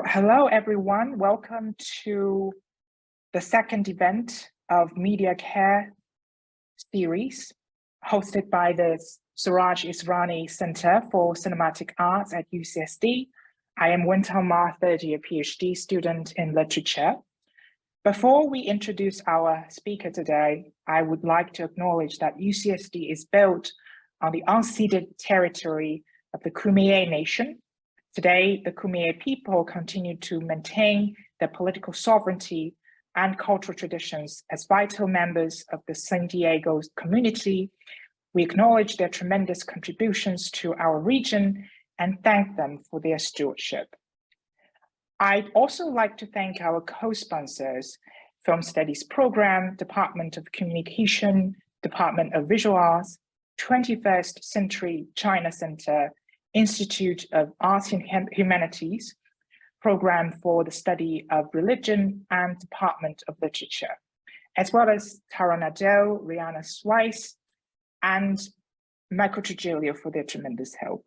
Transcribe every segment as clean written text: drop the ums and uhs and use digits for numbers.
Hello, everyone. Welcome to the second event of Media Care series hosted by the Suraj Israni Center for Cinematic Arts at UCSD. I am Wentao, third-year Ph.D. student in literature. Before we introduce our speaker today, I would like to acknowledge that UCSD is built on the unceded territory of the Kumeyaay Nation. Today, the Kumeyaay people continue to maintain their political sovereignty and cultural traditions as vital members of the San Diego community. We acknowledge their tremendous contributions to our region and thank them for their stewardship. I'd also like to thank our co-sponsors, Film Studies Program, Department of Communication, Department of Visual Arts, 21st Century China Center, Institute of Arts and Humanities, Program for the Study of Religion, and Department of Literature, as well as Tara Nadell, Rihanna Swice, and Michael Trujillo for their tremendous help.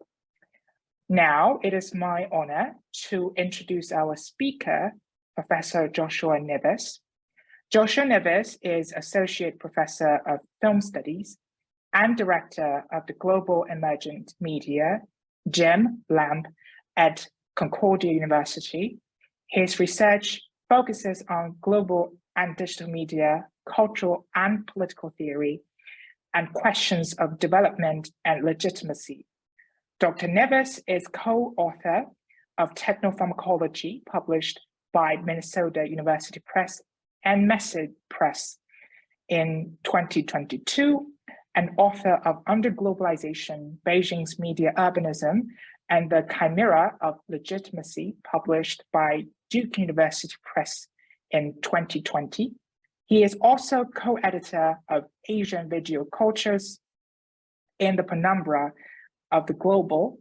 Now, it is my honor to introduce our speaker, Professor Joshua Neves. Joshua Neves is Associate Professor of Film Studies and Director of the Global Emergent Media GEM Lab at Concordia University. His research focuses on global and digital media, cultural and political theory, and questions of development and legitimacy. Dr. Neves is co-author of Techno-Pharmacology, published by Minnesota University Press and Message Press in 2022, and author of Under Globalization, Beijing's Media Urbanism, and the Chimera of Legitimacy, published by Duke University Press in 2020. He is also co-editor of Asian Video Cultures in the Penumbra of the Global,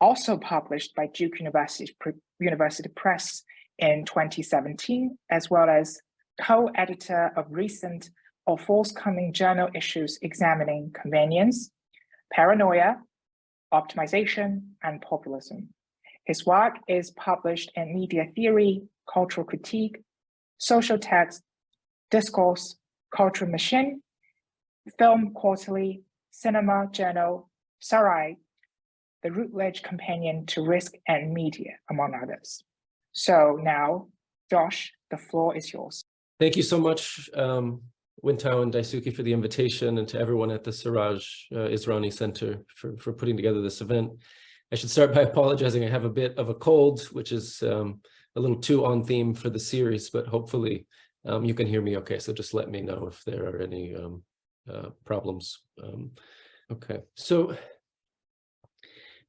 also published by Duke University Press in 2017, as well as co-editor of recent or forthcoming journal issues examining convenience, paranoia, optimization, and populism. His work is published in Media Theory, Cultural Critique, Social Text, Discourse, Cultural Machine, Film Quarterly, Cinema Journal, Suraj, the Routledge Companion to Risk and Media, among others. So now, Josh, the floor is yours. Thank you so much, Wentao and Daisuke, for the invitation, and to everyone at the Suraj Israni Center for putting together this event. I should start by apologizing. I have a bit of a cold, which is a little too on theme for the series, but hopefully you can hear me okay. So just let me know if there are any problems. Okay, so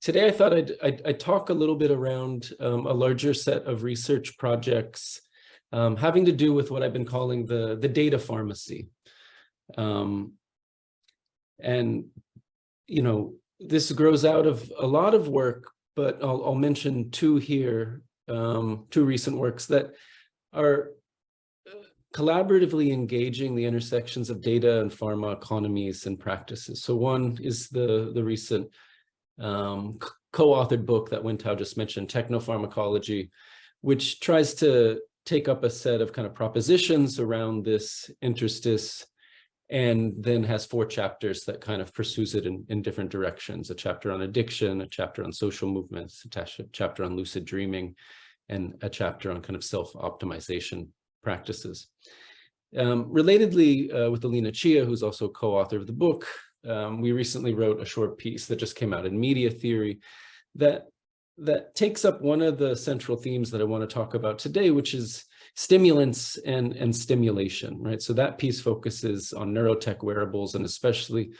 today I thought I'd talk a little bit around a larger set of research projects having to do with what I've been calling the data pharmacy. And, you know, this grows out of a lot of work, but I'll mention two here, two recent works that are collaboratively engaging the intersections of data and pharma economies and practices. So one is the recent co-authored book that Wentao just mentioned, Techno-Pharmacology, which tries to take up a set of kind of propositions around this interstice, and then has 4 chapters that kind of pursues it in different directions: a chapter on addiction, a chapter on social movements, a chapter on lucid dreaming, and a chapter on kind of self-optimization practices. Relatedly, with Alina Chia, who's also co-author of the book, we recently wrote a short piece that just came out in Media Theory that takes up one of the central themes that I want to talk about today, which is stimulants and stimulation, right? So that piece focuses on neurotech wearables, and especially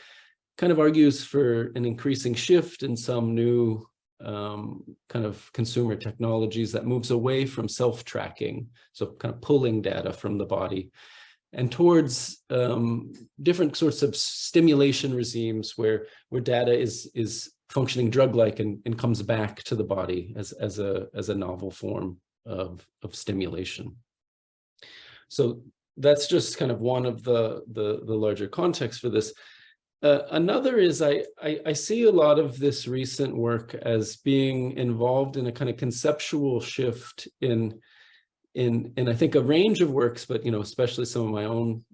kind of argues for an increasing shift in some new kind of consumer technologies that moves away from self-tracking, so kind of pulling data from the body, and towards different sorts of stimulation regimes where data is functioning drug-like and comes back to the body as a novel form of stimulation. So that's just kind of one of the larger contexts for this. Another is I see a lot of this recent work as being involved in a kind of conceptual shift in I think a range of works, but especially some of my own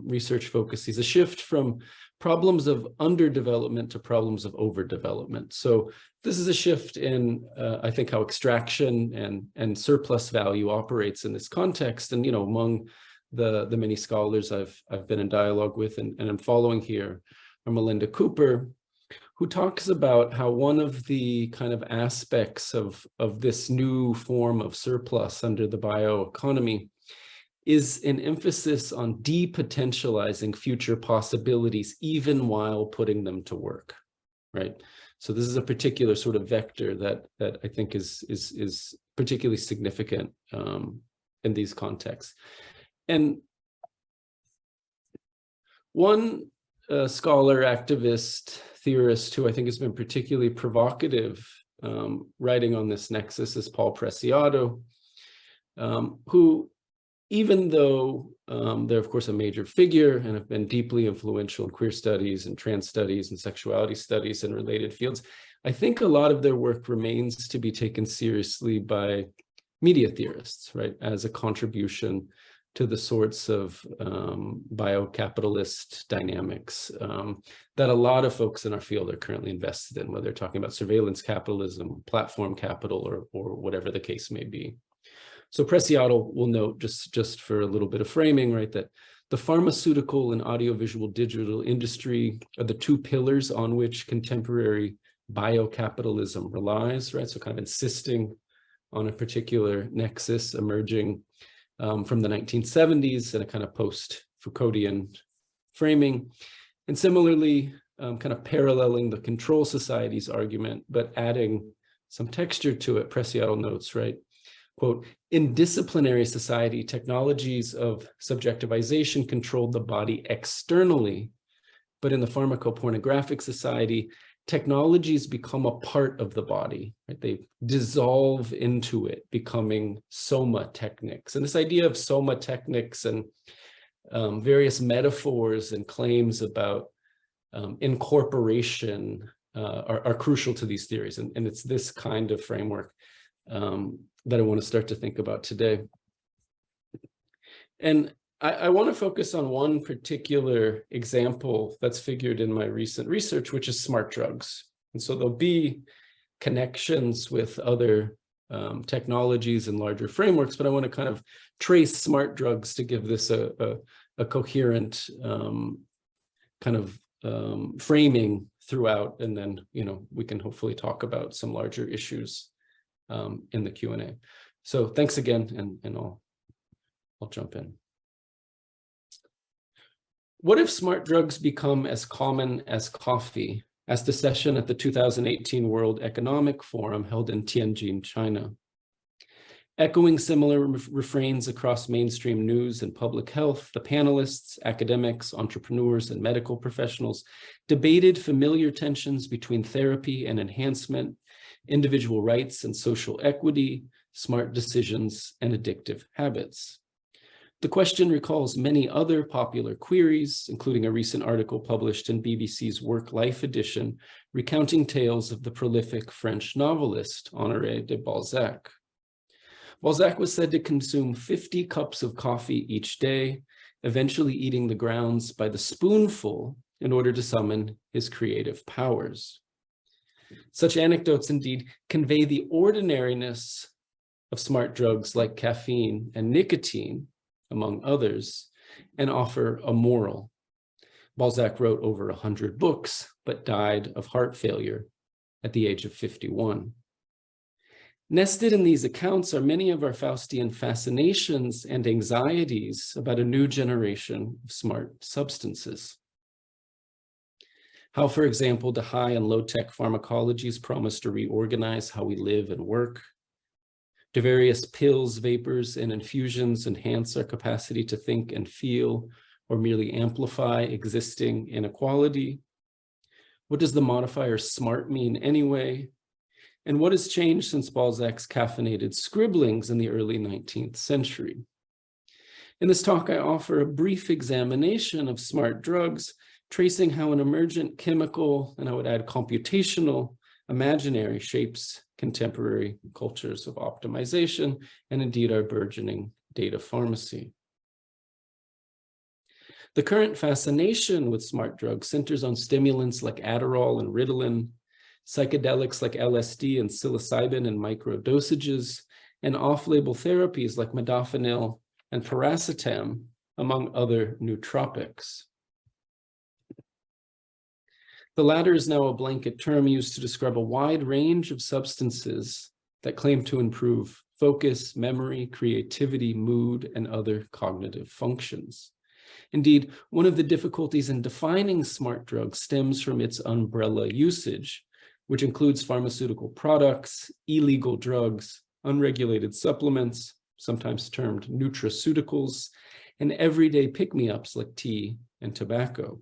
research focuses, a shift from problems of underdevelopment to problems of overdevelopment. So this is a shift in I think how extraction and surplus value operates in this context. And among the many scholars I've been in dialogue with and I'm following here are Melinda Cooper, who talks about how one of the kind of aspects of this new form of surplus under the bioeconomy is an emphasis on depotentializing future possibilities, even while putting them to work, right? So this is a particular sort of vector that I think is particularly significant in these contexts. And one scholar, activist, theorist who I think has been particularly provocative writing on this nexus is Paul Preciado, who, even though they're of course a major figure and have been deeply influential in queer studies and trans studies and sexuality studies and related fields, I think a lot of their work remains to be taken seriously by media theorists, right, as a contribution to the sorts of biocapitalist dynamics that a lot of folks in our field are currently invested in, whether they're talking about surveillance capitalism, platform capital, or whatever the case may be. So Preciado will note, just for a little bit of framing, right, that the pharmaceutical and audiovisual digital industry are the two pillars on which contemporary biocapitalism relies, right? So kind of insisting on a particular nexus emerging from the 1970s in a kind of post-Foucauldian framing. And similarly, kind of paralleling the control society's argument, but adding some texture to it, Preciado notes, right? Quote, in disciplinary society, technologies of subjectivization controlled the body externally, but in the pharmacopornographic society, technologies become a part of the body, right? They dissolve into it, becoming somatechnics. And this idea of somatechnics and various metaphors and claims about incorporation are crucial to these theories. And it's this kind of framework that I want to start to think about today. And I want to focus on one particular example that's figured in my recent research, which is smart drugs. And so there'll be connections with other technologies and larger frameworks, but I want to kind of trace smart drugs to give this a coherent kind of framing throughout. And then, we can hopefully talk about some larger issues in the Q&A. So thanks again, and I'll jump in. What if smart drugs become as common as coffee? Asked a session at the 2018 World Economic Forum held in Tianjin, China. Echoing similar refrains across mainstream news and public health, the panelists, academics, entrepreneurs, and medical professionals debated familiar tensions between therapy and enhancement, individual rights and social equity, smart decisions, and addictive habits. The question recalls many other popular queries, including a recent article published in BBC's Work Life edition, recounting tales of the prolific French novelist Honoré de Balzac. Balzac was said to consume 50 cups of coffee each day, eventually eating the grounds by the spoonful in order to summon his creative powers. Such anecdotes indeed convey the ordinariness of smart drugs like caffeine and nicotine, among others, and offer a moral. Balzac wrote over 100 books, but died of heart failure at the age of 51. Nested in these accounts are many of our Faustian fascinations and anxieties about a new generation of smart substances. How, for example, do high and low-tech pharmacologies promise to reorganize how we live and work? Do various pills, vapors, and infusions enhance our capacity to think and feel, or merely amplify existing inequality? What does the modifier smart mean anyway? And what has changed since Balzac's caffeinated scribblings in the early 19th century? In this talk, I offer a brief examination of smart drugs, tracing how an emergent chemical, and I would add computational, imaginary shapes contemporary cultures of optimization and indeed our burgeoning data pharmacy. The current fascination with smart drugs centers on stimulants like Adderall and Ritalin, psychedelics like LSD and psilocybin in micro dosages, and off-label therapies like modafinil and piracetam, among other nootropics. The latter is now a blanket term used to describe a wide range of substances that claim to improve focus, memory, creativity, mood, and other cognitive functions. Indeed, one of the difficulties in defining smart drugs stems from its umbrella usage, which includes pharmaceutical products, illegal drugs, unregulated supplements, sometimes termed nutraceuticals, and everyday pick-me-ups like tea and tobacco.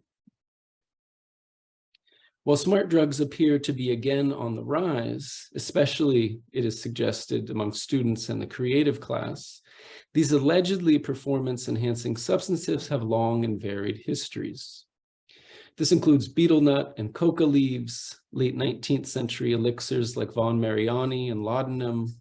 While smart drugs appear to be again on the rise, especially it is suggested among students and the creative class, these allegedly performance-enhancing substances have long and varied histories. This includes betel nut and coca leaves, late 19th century elixirs like von Mariani and laudanum,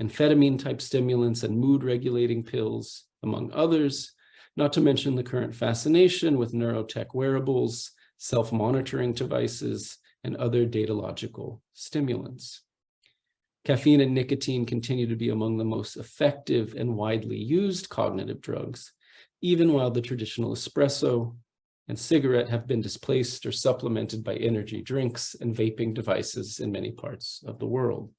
amphetamine-type stimulants and mood-regulating pills, among others, not to mention the current fascination with neurotech wearables, self-monitoring devices, and other datalogical stimulants. Caffeine and nicotine continue to be among the most effective and widely used cognitive drugs, even while the traditional espresso and cigarette have been displaced or supplemented by energy drinks and vaping devices in many parts of the world.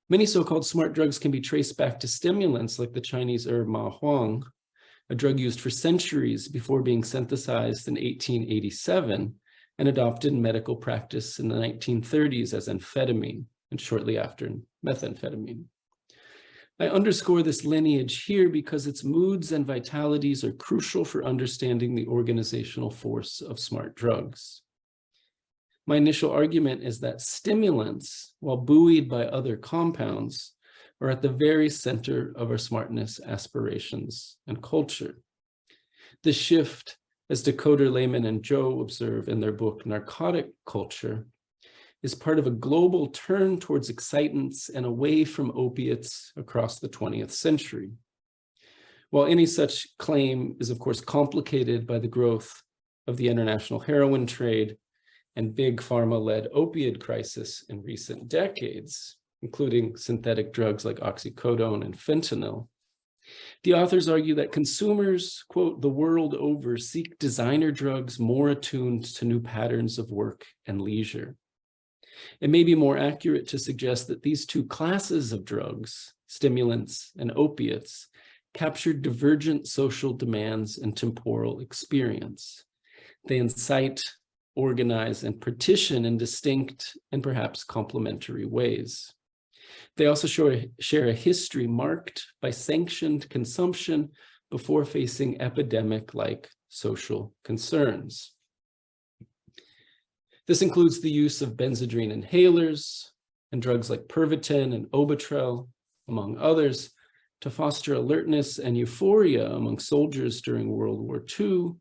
Many so-called smart drugs can be traced back to stimulants like the Chinese herb ma huang, a drug used for centuries before being synthesized in 1887 and adopted in medical practice in the 1930s as amphetamine and shortly after methamphetamine. I underscore this lineage here because its moods and vitalities are crucial for understanding the organizational force of smart drugs. My initial argument is that stimulants, while buoyed by other compounds, are at the very center of our smartness aspirations and culture. This shift, as decoder Lehman and Joe observe in their book Narcotic Culture, is part of a global turn towards excitants and away from opiates across the 20th century. While any such claim is of course complicated by the growth of the international heroin trade and big pharma-led opioid crisis in recent decades, including synthetic drugs like oxycodone and fentanyl, the authors argue that consumers, quote, the world over seek designer drugs more attuned to new patterns of work and leisure. It may be more accurate to suggest that these two classes of drugs, stimulants and opiates, capture divergent social demands and temporal experience. They incite, organize, and partition in distinct and perhaps complementary ways. They also share a history marked by sanctioned consumption before facing epidemic-like social concerns. This includes the use of benzodrine inhalers and drugs like Pervitin and Obotrel, among others, to foster alertness and euphoria among soldiers during World War II,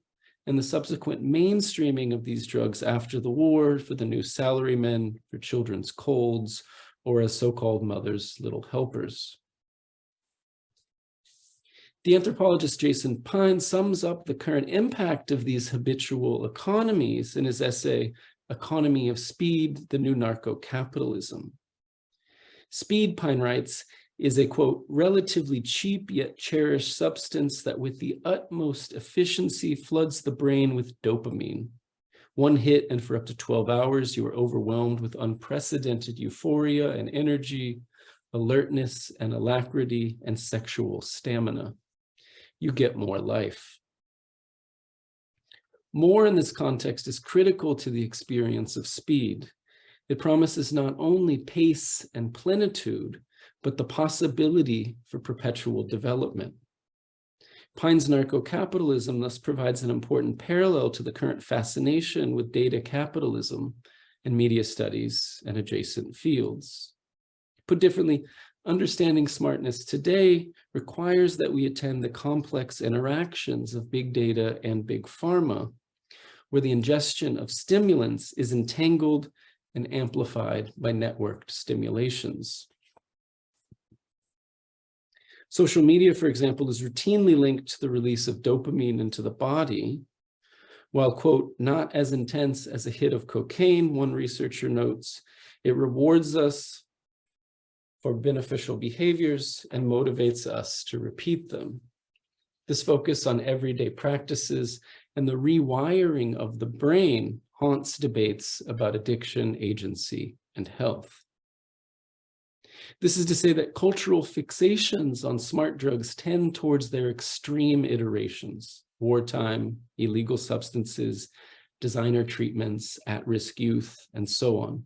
and the subsequent mainstreaming of these drugs after the war for the new salarymen, for children's colds, or as so-called mothers' little helpers. The anthropologist Jason Pine sums up the current impact of these habitual economies in his essay, Economy of Speed, the New Narco-Capitalism. Speed, Pine writes, is a, quote, relatively cheap yet cherished substance that with the utmost efficiency floods the brain with dopamine. One hit and for up to 12 hours, you are overwhelmed with unprecedented euphoria and energy, alertness and alacrity, and sexual stamina. You get more life. More in this context is critical to the experience of speed. It promises not only pace and plenitude, but the possibility for perpetual development. Pine's narco-capitalism thus provides an important parallel to the current fascination with data capitalism and media studies and adjacent fields. Put differently, understanding smartness today requires that we attend the complex interactions of big data and big pharma, where the ingestion of stimulants is entangled and amplified by networked stimulations. Social media, for example, is routinely linked to the release of dopamine into the body, while, quote, not as intense as a hit of cocaine, one researcher notes, it rewards us for beneficial behaviors and motivates us to repeat them. This focus on everyday practices and the rewiring of the brain haunts debates about addiction, agency, and health. This is to say that cultural fixations on smart drugs tend towards their extreme iterations: wartime, illegal substances, designer treatments, at-risk youth, and so on.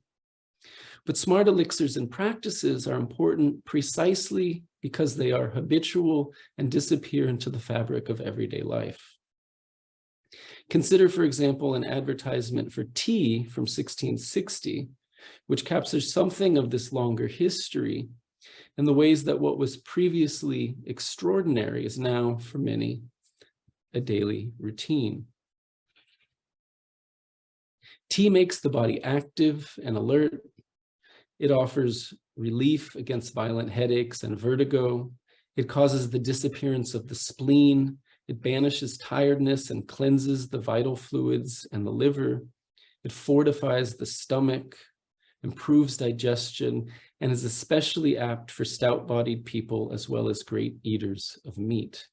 But smart elixirs and practices are important precisely because they are habitual and disappear into the fabric of everyday life. Consider, for example, an advertisement for tea from 1660, which captures something of this longer history and the ways that what was previously extraordinary is now, for many, a daily routine. Tea makes the body active and alert. It offers relief against violent headaches and vertigo. It causes the disappearance of the spleen. It banishes tiredness and cleanses the vital fluids and the liver. It fortifies the stomach, improves digestion, and is especially apt for stout-bodied people as well as great eaters of meat.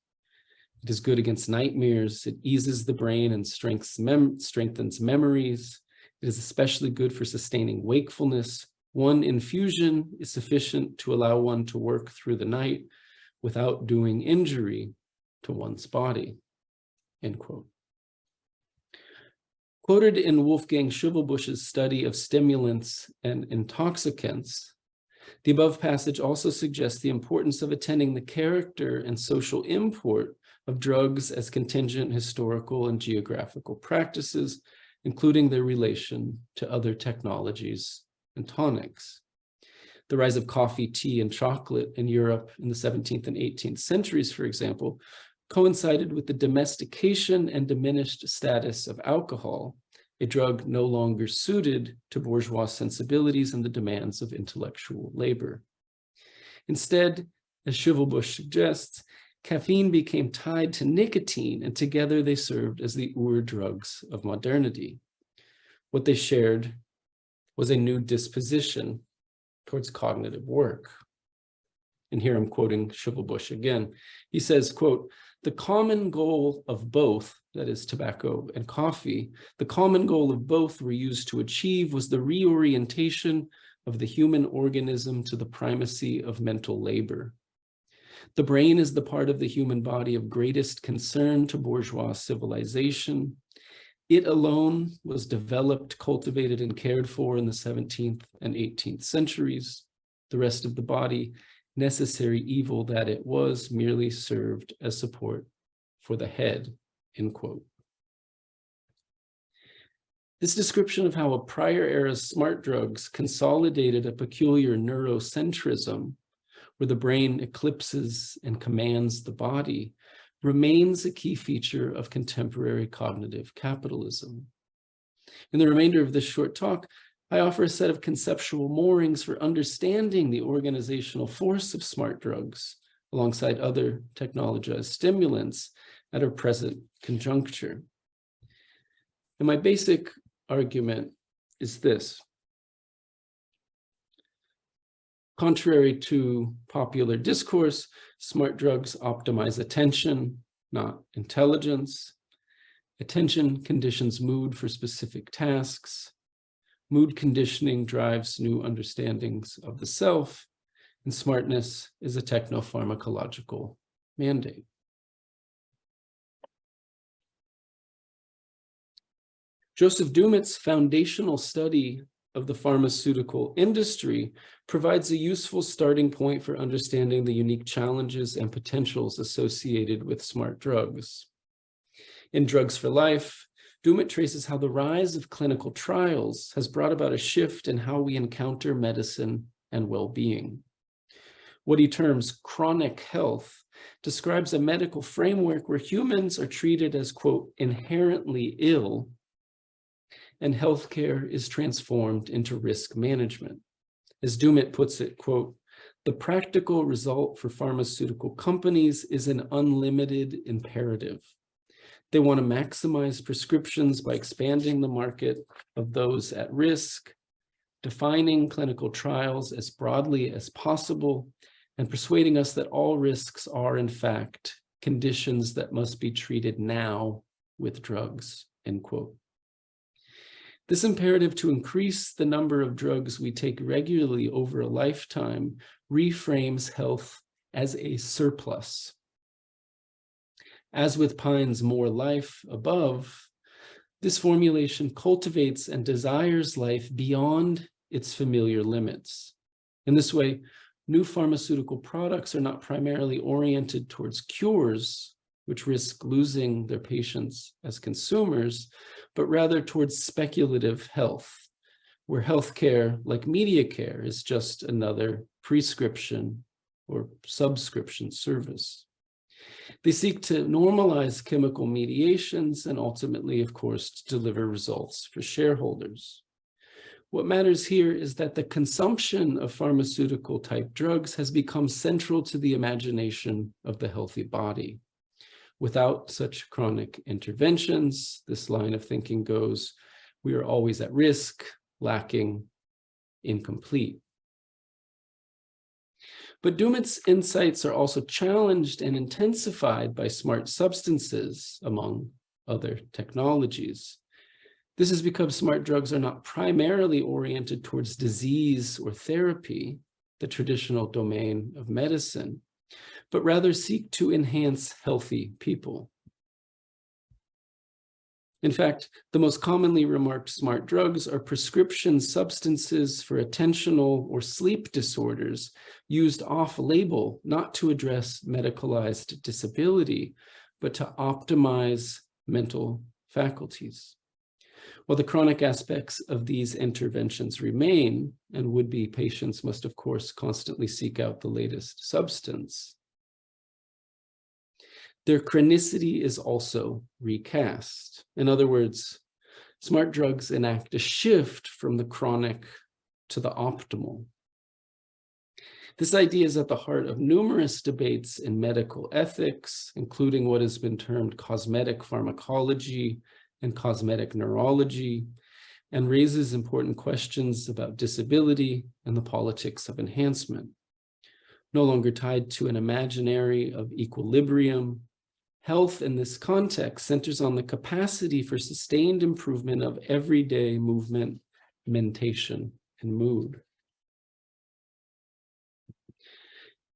It is good against nightmares. It eases the brain and strengthens memories. It is especially good for sustaining wakefulness. One infusion is sufficient to allow one to work through the night without doing injury to one's body, end quote. Quoted in Wolfgang Schivelbusch's study of stimulants and intoxicants, the above passage also suggests the importance of attending the character and social import of drugs as contingent historical and geographical practices, including their relation to other technologies and tonics. The rise of coffee, tea, and chocolate in Europe in the 17th and 18th centuries, for example, coincided with the domestication and diminished status of alcohol, a drug no longer suited to bourgeois sensibilities and the demands of intellectual labor. Instead, as Schivelbusch suggests, caffeine became tied to nicotine, and together they served as the ur-drugs of modernity. What they shared was a new disposition towards cognitive work. And here I'm quoting Schivelbusch again. He says, quote, the common goal of both, that is tobacco and coffee, the common goal of both were used to achieve was the reorientation of the human organism to the primacy of mental labor. The brain is the part of the human body of greatest concern to bourgeois civilization. It alone was developed, cultivated, and cared for in the 17th and 18th centuries. The rest of the body, necessary evil that it was, merely served as support for the head, end quote. This description of how a prior era smart drugs consolidated a peculiar neurocentrism, where the brain eclipses and commands the body, remains a key feature of contemporary cognitive capitalism. In the remainder of this short talk, I offer a set of conceptual moorings for understanding the organizational force of smart drugs alongside other technologized stimulants at our present conjuncture. And my basic argument is this. Contrary to popular discourse, smart drugs optimize attention, not intelligence. Attention conditions mood for specific tasks. Mood conditioning drives new understandings of the self, and smartness is a techno-pharmacological mandate. Joseph Dumit's foundational study of the pharmaceutical industry provides a useful starting point for understanding the unique challenges and potentials associated with smart drugs. In Drugs for Life, Dumit traces how the rise of clinical trials has brought about a shift in how we encounter medicine and well-being. What he terms chronic health describes a medical framework where humans are treated as, quote, inherently ill, and healthcare is transformed into risk management. As Dumit puts it, quote, the practical result for pharmaceutical companies is an unlimited imperative. They want to maximize prescriptions by expanding the market of those at risk, defining clinical trials as broadly as possible, and persuading us that all risks are, in fact, conditions that must be treated now with drugs, end quote. This imperative to increase the number of drugs we take regularly over a lifetime reframes health as a surplus. As with Pine's more life above, this formulation cultivates and desires life beyond its familiar limits. In this way, new pharmaceutical products are not primarily oriented towards cures, which risk losing their patients as consumers, but rather towards speculative health, where healthcare, like media care, is just another prescription or subscription service. They seek to normalize chemical mediations and ultimately, of course, to deliver results for shareholders. What matters here is that the consumption of pharmaceutical type drugs has become central to the imagination of the healthy body. Without such chronic interventions, this line of thinking goes, we are always at risk, lacking, incomplete. But Dumit's insights are also challenged and intensified by smart substances, among other technologies. This is because smart drugs are not primarily oriented towards disease or therapy, the traditional domain of medicine, but rather seek to enhance healthy people. In fact, the most commonly remarked smart drugs are prescription substances for attentional or sleep disorders used off-label, not to address medicalized disability, but to optimize mental faculties. While the chronic aspects of these interventions remain, and would-be patients must, of course, constantly seek out the latest substance, their chronicity is also recast. In other words, smart drugs enact a shift from the chronic to the optimal. This idea is at the heart of numerous debates in medical ethics, including what has been termed cosmetic pharmacology and cosmetic neurology, and raises important questions about disability and the politics of enhancement. No longer tied to an imaginary of equilibrium, health in this context centers on the capacity for sustained improvement of everyday movement, mentation, and mood.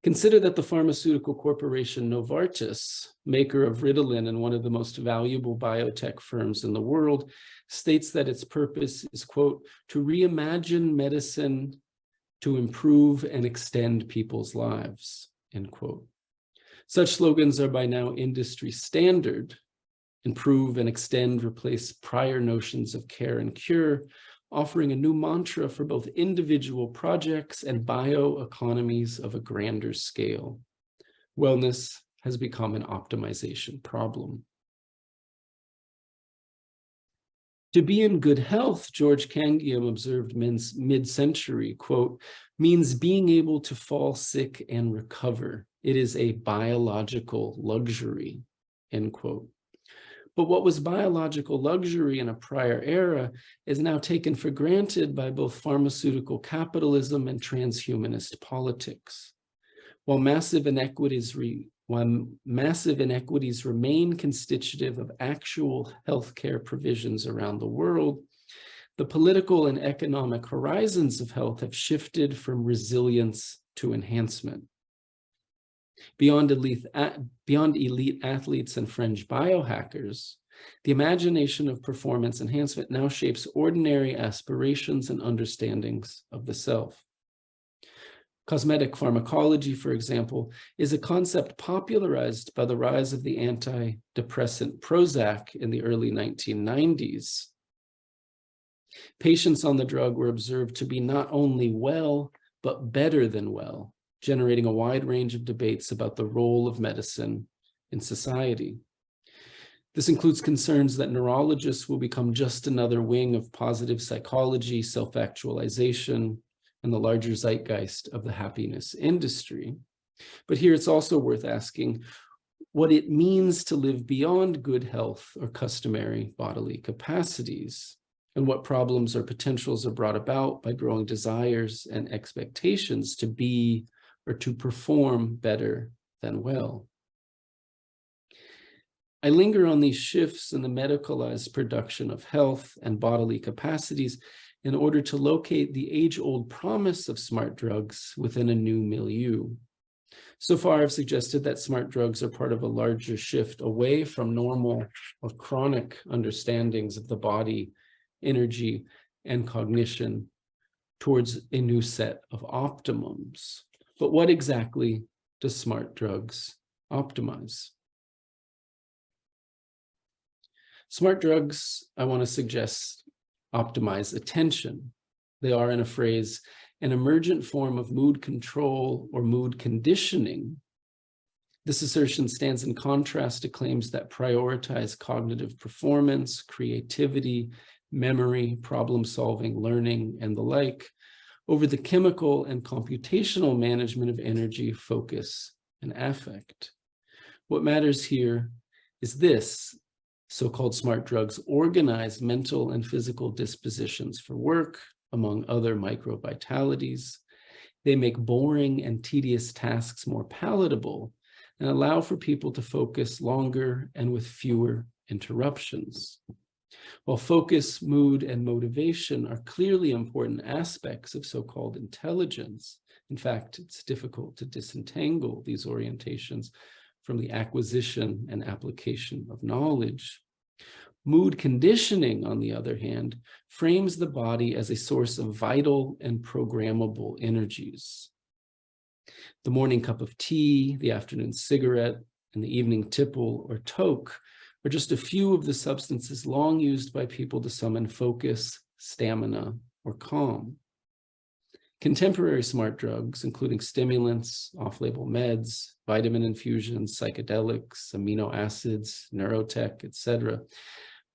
Consider that the pharmaceutical corporation Novartis, maker of Ritalin and one of the most valuable biotech firms in the world, states that its purpose is, quote, to reimagine medicine to improve and extend people's lives, end quote. Such slogans are by now industry standard. Improve and extend replace prior notions of care and cure, offering a new mantra for both individual projects and bioeconomies of a grander scale. Wellness has become an optimization problem. To be in good health, George Cangium observed mid-century, quote, means being able to fall sick and recover. It is a biological luxury, end quote. But what was biological luxury in a prior era is now taken for granted by both pharmaceutical capitalism and transhumanist politics. While massive inequities remain constitutive of actual healthcare provisions around the world, the political and economic horizons of health have shifted from resilience to enhancement. Beyond elite athletes and fringe biohackers, the imagination of performance enhancement now shapes ordinary aspirations and understandings of the self. Cosmetic pharmacology, for example, is a concept popularized by the rise of the antidepressant Prozac in the early 1990s. Patients on the drug were observed to be not only well, but better than well, generating a wide range of debates about the role of medicine in society. This includes concerns that neurologists will become just another wing of positive psychology, self-actualization, and the larger zeitgeist of the happiness industry. But here it's also worth asking what it means to live beyond good health or customary bodily capacities, and what problems or potentials are brought about by growing desires and expectations to be or to perform better than well. I linger on these shifts in the medicalized production of health and bodily capacities in order to locate the age-old promise of smart drugs within a new milieu. So far, I've suggested that smart drugs are part of a larger shift away from normal or chronic understandings of the body, energy, and cognition towards a new set of optimums. But what exactly does smart drugs optimize? Smart drugs, I want to suggest, optimize attention. They are, in a phrase, an emergent form of mood control or mood conditioning. This assertion stands in contrast to claims that prioritize cognitive performance, creativity, memory, problem-solving, learning, and the like, over the chemical and computational management of energy, focus, and affect. What matters here is this: so-called smart drugs organize mental and physical dispositions for work, among other microvitalities. They make boring and tedious tasks more palatable and allow for people to focus longer and with fewer interruptions. While focus, mood, and motivation are clearly important aspects of so-called intelligence, in fact, it's difficult to disentangle these orientations from the acquisition and application of knowledge. Mood conditioning, on the other hand, frames the body as a source of vital and programmable energies. The morning cup of tea, the afternoon cigarette, and the evening tipple or toke are just a few of the substances long used by people to summon focus, stamina, or calm. Contemporary smart drugs, including stimulants, off-label meds, vitamin infusions, psychedelics, amino acids, neurotech, etc.,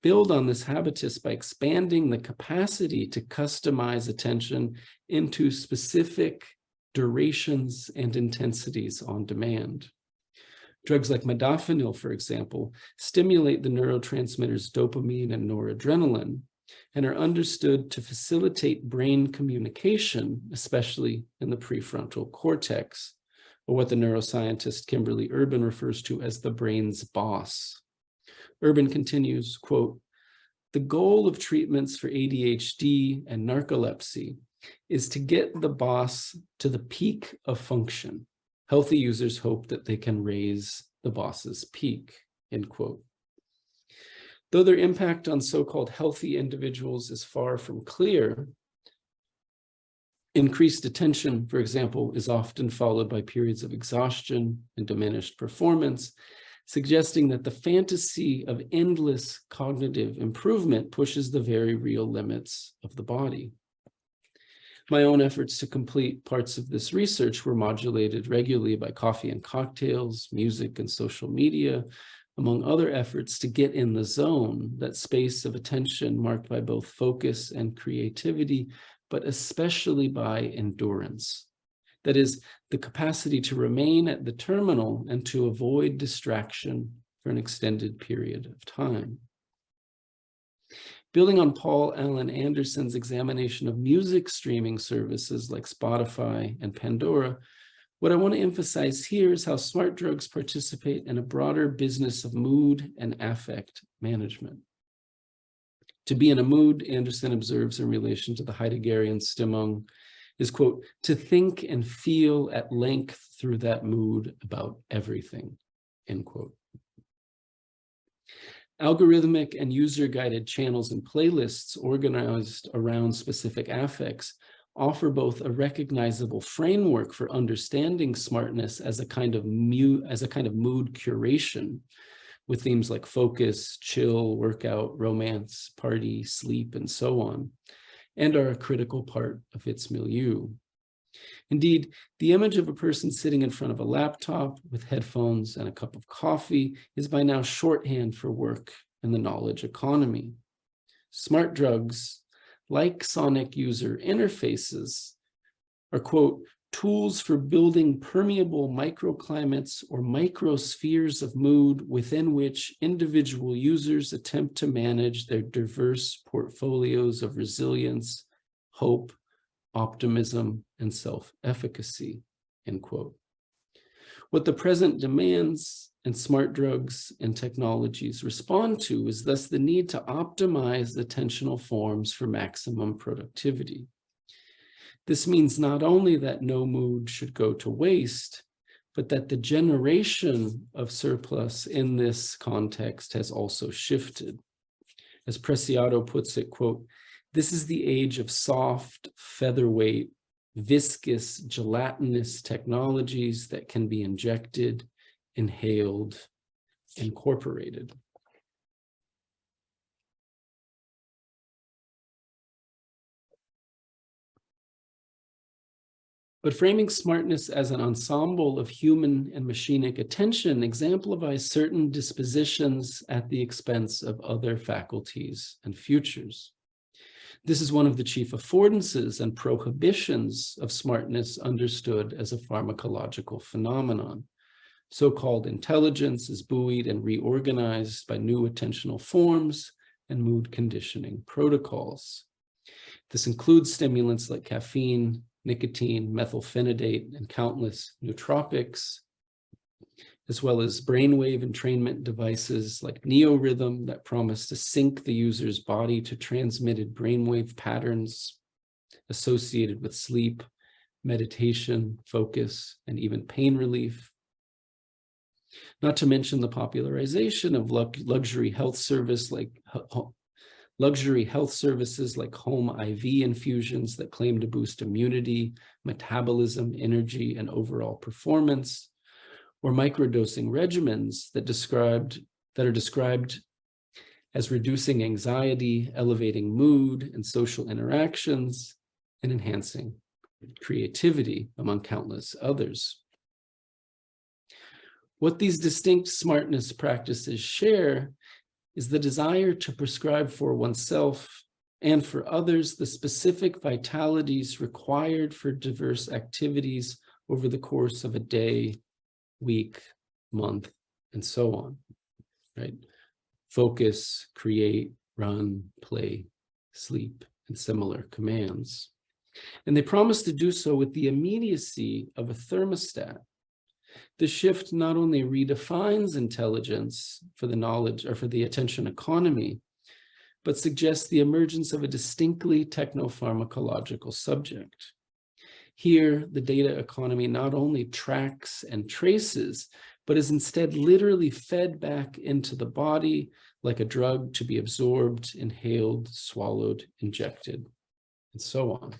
build on this habitus by expanding the capacity to customize attention into specific durations and intensities on demand. Drugs like modafinil, for example, stimulate the neurotransmitters dopamine and noradrenaline and are understood to facilitate brain communication, especially in the prefrontal cortex, or what the neuroscientist Kimberly Urban refers to as the brain's boss. Urban continues, quote, "The goal of treatments for ADHD and narcolepsy is to get the boss to the peak of function. Healthy users hope that they can raise the boss's peak," end quote. Though their impact on so-called healthy individuals is far from clear, increased attention, for example, is often followed by periods of exhaustion and diminished performance, suggesting that the fantasy of endless cognitive improvement pushes the very real limits of the body. My own efforts to complete parts of this research were modulated regularly by coffee and cocktails, music, and social media, among other efforts to get in the zone, that space of attention marked by both focus and creativity, but especially by endurance. That is, the capacity to remain at the terminal and to avoid distraction for an extended period of time. Building on Paul Allen Anderson's examination of music streaming services like Spotify and Pandora, what I want to emphasize here is how smart drugs participate in a broader business of mood and affect management. To be in a mood, Anderson observes in relation to the Heideggerian Stimmung, is, quote, "to think and feel at length through that mood about everything," end quote. Algorithmic and user-guided channels and playlists organized around specific affects offer both a recognizable framework for understanding smartness as a kind of mood curation, with themes like focus, chill, workout, romance, party, sleep, and so on, and are a critical part of its milieu. Indeed, the image of a person sitting in front of a laptop with headphones and a cup of coffee is by now shorthand for work in the knowledge economy. Smart drugs, like sonic user interfaces, are, quote, tools for building permeable microclimates or microspheres of mood within which individual users attempt to manage their diverse portfolios of resilience, hope, optimism, and self-efficacy, end quote. What the present demands and smart drugs and technologies respond to is thus the need to optimize attentional forms for maximum productivity. This means not only that no mood should go to waste, but that the generation of surplus in this context has also shifted. As Preciado puts it, quote, "This is the age of soft, featherweight, viscous, gelatinous technologies that can be injected, inhaled, incorporated." But framing smartness as an ensemble of human and machinic attention exemplifies certain dispositions at the expense of other faculties and futures. This is one of the chief affordances and prohibitions of smartness understood as a pharmacological phenomenon. So-called intelligence is buoyed and reorganized by new attentional forms and mood conditioning protocols. This includes stimulants like caffeine, nicotine, methylphenidate, and countless nootropics, as well as brainwave entrainment devices like neorhythm that promise to sync the user's body to transmitted brainwave patterns associated with sleep, meditation, focus, and even pain relief. Not to mention the popularization of luxury health services like home IV infusions that claim to boost immunity, metabolism, energy, and overall performance, or microdosing regimens that are described as reducing anxiety, elevating mood and social interactions, and enhancing creativity, among countless others. What these distinct smartness practices share is the desire to prescribe for oneself and for others the specific vitalities required for diverse activities over the course of a day, week, month, and so on, right? Focus, create, run, play, sleep, and similar commands. And they promise to do so with the immediacy of a thermostat. The shift not only redefines intelligence for the knowledge or for the attention economy, but suggests the emergence of a distinctly techno-pharmacological subject. Here, the data economy not only tracks and traces, but is instead literally fed back into the body like a drug to be absorbed, inhaled, swallowed, injected, and so on.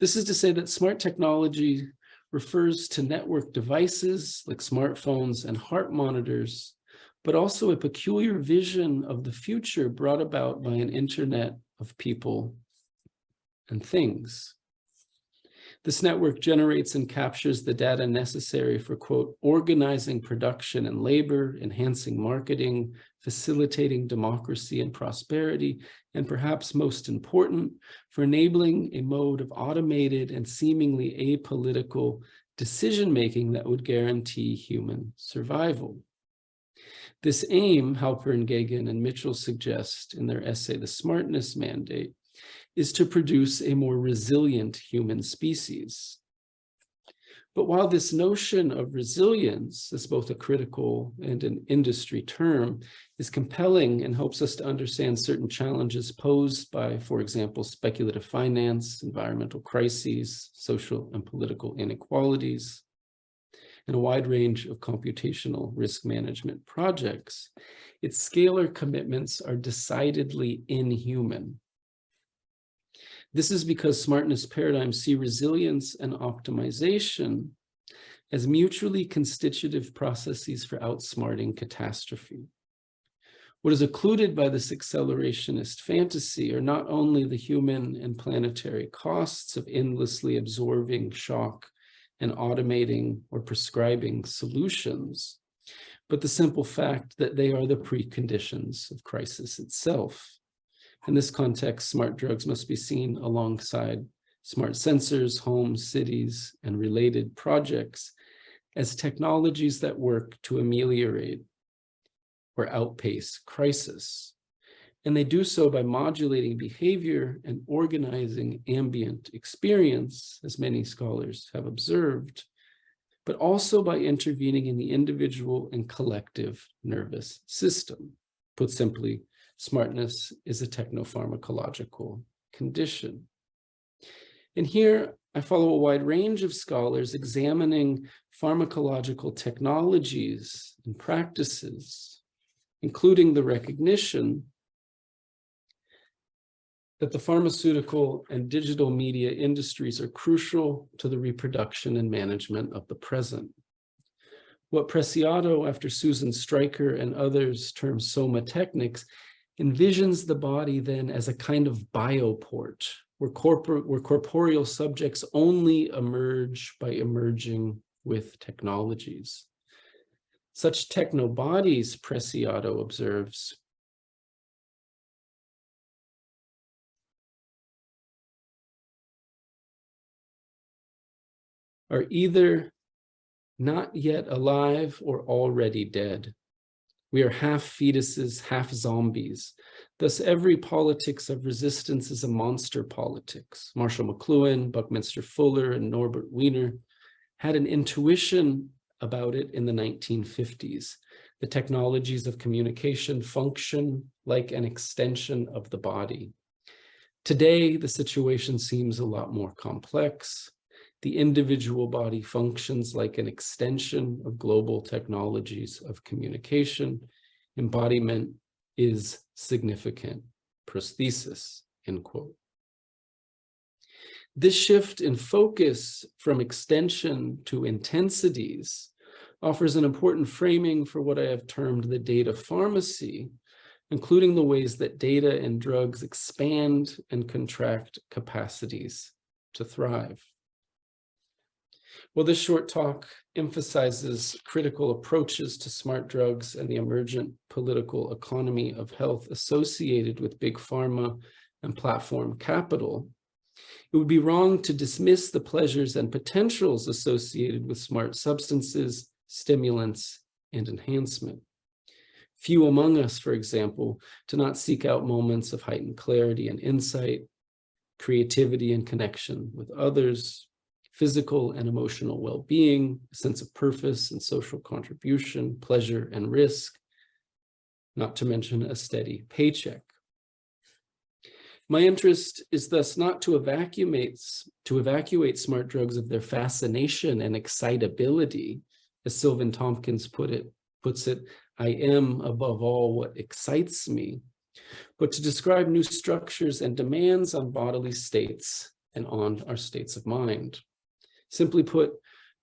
This is to say that smart technology refers to network devices like smartphones and heart monitors, but also a peculiar vision of the future brought about by an internet of people and things. This network generates and captures the data necessary for, quote, organizing production and labor, enhancing marketing, facilitating democracy and prosperity, and perhaps most important, for enabling a mode of automated and seemingly apolitical decision-making that would guarantee human survival. This aim, Halper and Gagan and Mitchell suggest in their essay, The Smartness Mandate, is to produce a more resilient human species. But while this notion of resilience is both a critical and an industry term, is compelling and helps us to understand certain challenges posed by, for example, speculative finance, environmental crises, social and political inequalities, and a wide range of computational risk management projects, its scalar commitments are decidedly inhuman. This is because smartness paradigms see resilience and optimization as mutually constitutive processes for outsmarting catastrophe. What is occluded by this accelerationist fantasy are not only the human and planetary costs of endlessly absorbing shock and automating or prescribing solutions, but the simple fact that they are the preconditions of crisis itself. In this context, smart drugs must be seen alongside smart sensors, homes, cities, and related projects as technologies that work to ameliorate or outpace crisis. And they do so by modulating behavior and organizing ambient experience, as many scholars have observed, but also by intervening in the individual and collective nervous system. Put simply, smartness is a techno-pharmacological condition. And here I follow a wide range of scholars examining pharmacological technologies and practices, including the recognition that the pharmaceutical and digital media industries are crucial to the reproduction and management of the present. What Preciado, after Susan Stryker and others, terms somatechnics, envisions the body then as a kind of bioport, where corporeal subjects only emerge by emerging with technologies. Such techno-bodies, Preciado observes, are either not yet alive or already dead. We are half fetuses, half zombies. Thus, every politics of resistance is a monster politics. Marshall McLuhan, Buckminster Fuller, and Norbert Wiener had an intuition about it in the 1950s. The technologies of communication function like an extension of the body. Today, the situation seems a lot more complex. The individual body functions like an extension of global technologies of communication. Embodiment is significant prosthesis, end quote. This shift in focus from extension to intensities offers an important framing for what I have termed the data pharmacy, including the ways that data and drugs expand and contract capacities to thrive. Well, this short talk emphasizes critical approaches to smart drugs and the emergent political economy of health associated with big pharma and platform capital. It would be wrong to dismiss the pleasures and potentials associated with smart substances, stimulants, and enhancement. Few among us, for example, do not seek out moments of heightened clarity and insight, creativity and connection with others, physical and emotional well-being, a sense of purpose and social contribution, pleasure and risk, not to mention a steady paycheck. My interest is thus not to evacuate smart drugs of their fascination and excitability, as Sylvan Tompkins puts it, I am above all what excites me, but to describe new structures and demands on bodily states and on our states of mind. Simply put,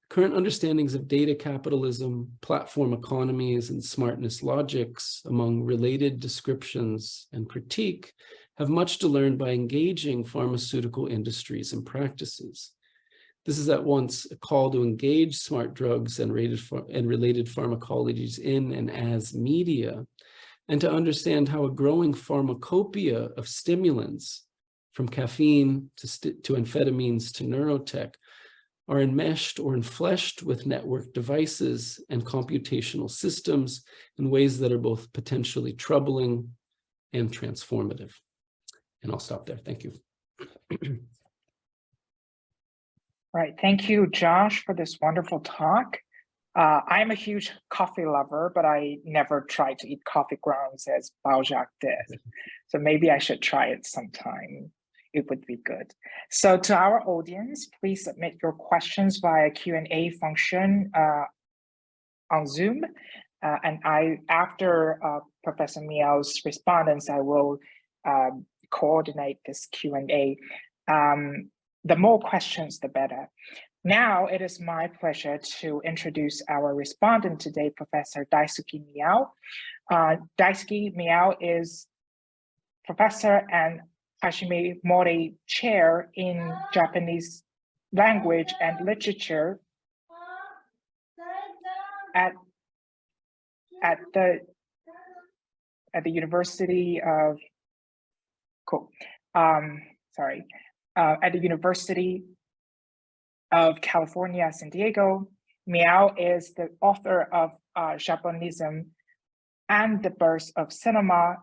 current understandings of data capitalism, platform economies, and smartness logics, among related descriptions and critique, have much to learn by engaging pharmaceutical industries and practices. This is at once a call to engage smart drugs and related pharmacologies in and as media, and to understand how a growing pharmacopoeia of stimulants, from caffeine to amphetamines to neurotech, are enmeshed or enfleshed with network devices and computational systems in ways that are both potentially troubling and transformative. And I'll stop there. Thank you. Right. Thank you, Josh, for this wonderful talk. I'm a huge coffee lover, but I never tried to eat coffee grounds as Balzac did. So maybe I should try it sometime. It would be good. So to our audience, please submit your questions via Q&A function on Zoom. And after Professor Miyao's respondents, I will coordinate this Q&A. The more questions, the better. Now it is my pleasure to introduce our respondent today, Professor Daisuke Miyao. Daisuke Miyao is professor and Hajime Mori Chair in Japanese Language and Literature at the University of at the University of California, San Diego. Miyao is the author of Japonism and the Birth of Cinema,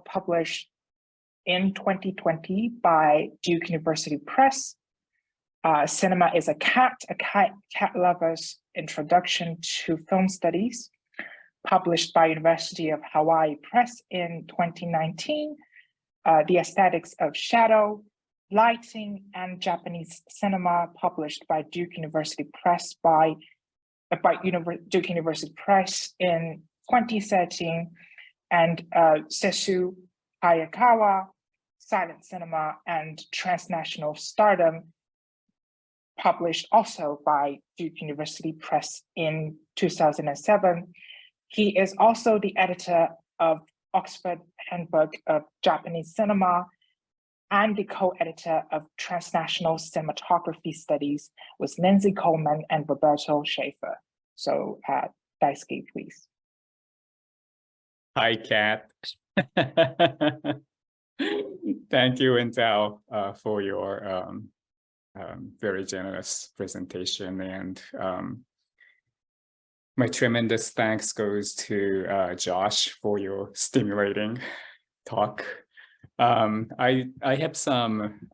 published in 2020 by Duke University Press. Cinema is a cat lover's introduction to film studies, published by University of Hawaii Press in 2019. The Aesthetics of Shadow, Lighting, and Japanese Cinema, published by Duke University Press Duke University Press in 2013, and Sesu Hayakawa, Silent Cinema and Transnational Stardom, published also by Duke University Press in 2007. He is also the editor of Oxford Handbook of Japanese Cinema and the co-editor of Transnational Cinematography Studies with Lindsay Coleman and Roberto Schaefer. So Daisuke, please. Hi, Kat. Thank you, Wentao, for your very generous presentation, and my tremendous thanks goes to Josh for your stimulating talk. I have some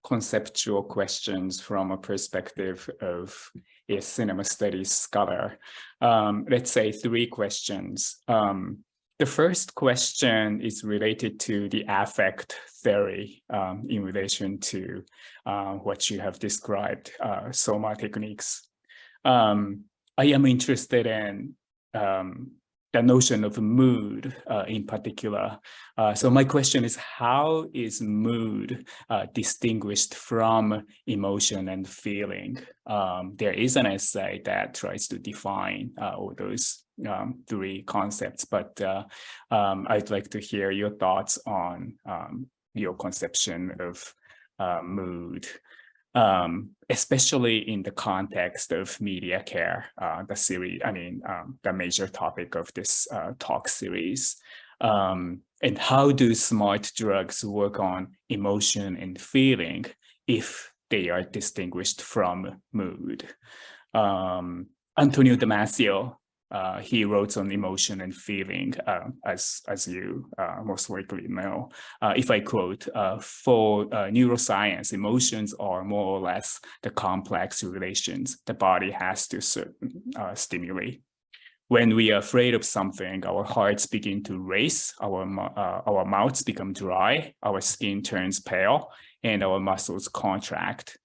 conceptual questions from a perspective of a cinema studies scholar. Let's say 3 questions. The first question is related to the affect theory in relation to what you have described, somatechnics. I am interested in the notion of mood in particular. So my question is, how is mood distinguished from emotion and feeling? There is an essay that tries to define all those 3 concepts, but I'd like to hear your thoughts on your conception of mood, especially in the context of media care, the series, the major topic of this talk series. And how do smart drugs work on emotion and feeling if they are distinguished from mood? Antonio Damasio, he wrote on emotion and feeling, as you most likely know. If I quote, for neuroscience, emotions are more or less the complex relations the body has to stimulate. When we are afraid of something, our hearts begin to race, our mouths become dry, our skin turns pale, and our muscles contract.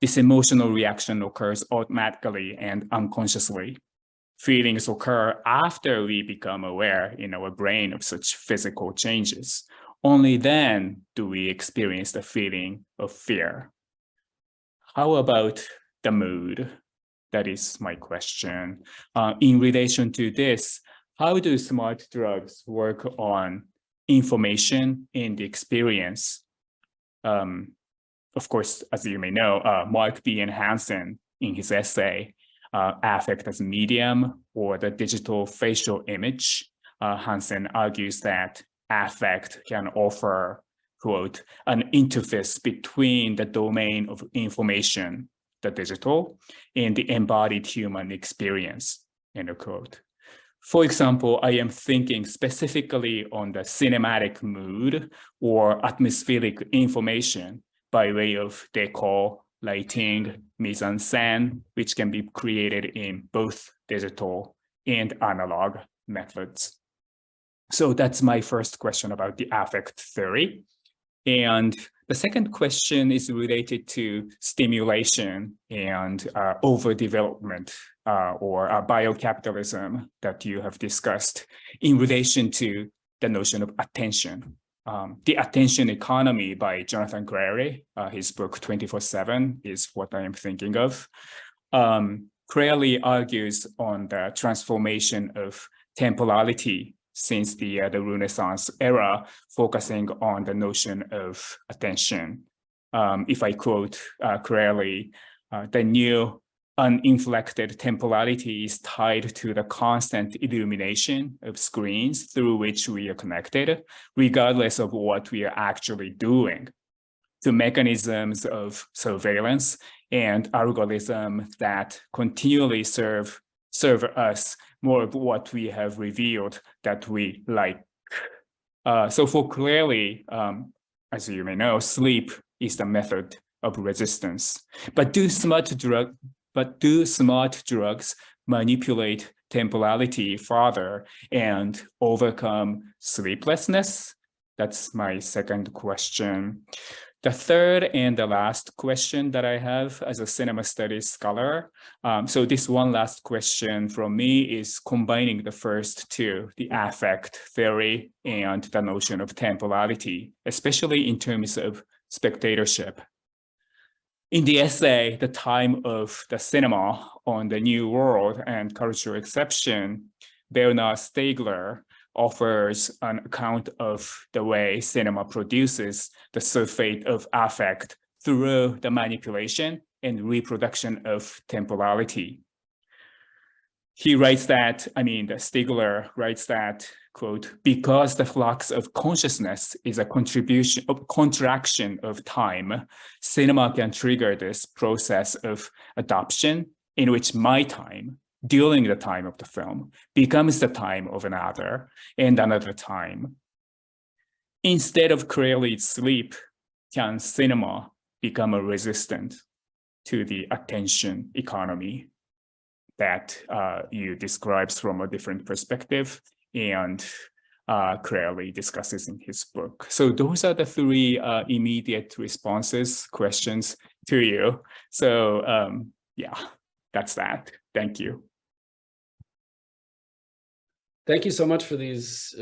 This emotional reaction occurs automatically and unconsciously. Feelings occur after we become aware in our brain of such physical changes. Only then do we experience the feeling of fear. How about the mood? That is my question. In relation to this, how do smart drugs work on information and experience? Of course, as you may know, Mark B. and Hansen, in his essay, Affect as Medium or the Digital Facial Image, Hansen argues that affect can offer, quote, an interface between the domain of information, the digital, and the embodied human experience, end quote. For example, I am thinking specifically on the cinematic mood or atmospheric information by way of decor, lighting, mise-en-scène, which can be created in both digital and analog methods. So that's my first question about the affect theory. And the second question is related to stimulation and overdevelopment or biocapitalism that you have discussed in relation to the notion of attention. The Attention Economy by Jonathan Crary. His book 24/7 is what I am thinking of. Crary argues on the transformation of temporality since the Renaissance era, focusing on the notion of attention. If I quote Crary, the new uninflected temporality is tied to the constant illumination of screens through which we are connected, regardless of what we are actually doing, to mechanisms of surveillance and algorithms that continually serve us more of what we have revealed that we like. So for Crary, as you may know, sleep is the method of resistance. But do smart drugs manipulate temporality further and overcome sleeplessness? That's my second question. The third and the last question that I have as a cinema studies scholar. So this one last question from me is combining the first two, the affect theory and the notion of temporality, especially in terms of spectatorship. In the essay, The Time of the Cinema on the New World and Cultural Exception, Bernard Stiegler offers an account of the way cinema produces the sulfate of affect through the manipulation and reproduction of temporality. He writes that, Stiegler writes that, quote, because the flux of consciousness is a contraction of time, cinema can trigger this process of adoption in which my time, during the time of the film, becomes the time of another and another time. Instead of clearly sleep, can cinema become a resistant to the attention economy that you describes from a different perspective and clearly discusses in his book. So those are the three immediate questions to you. So yeah, that's that. Thank you. Thank you so much for these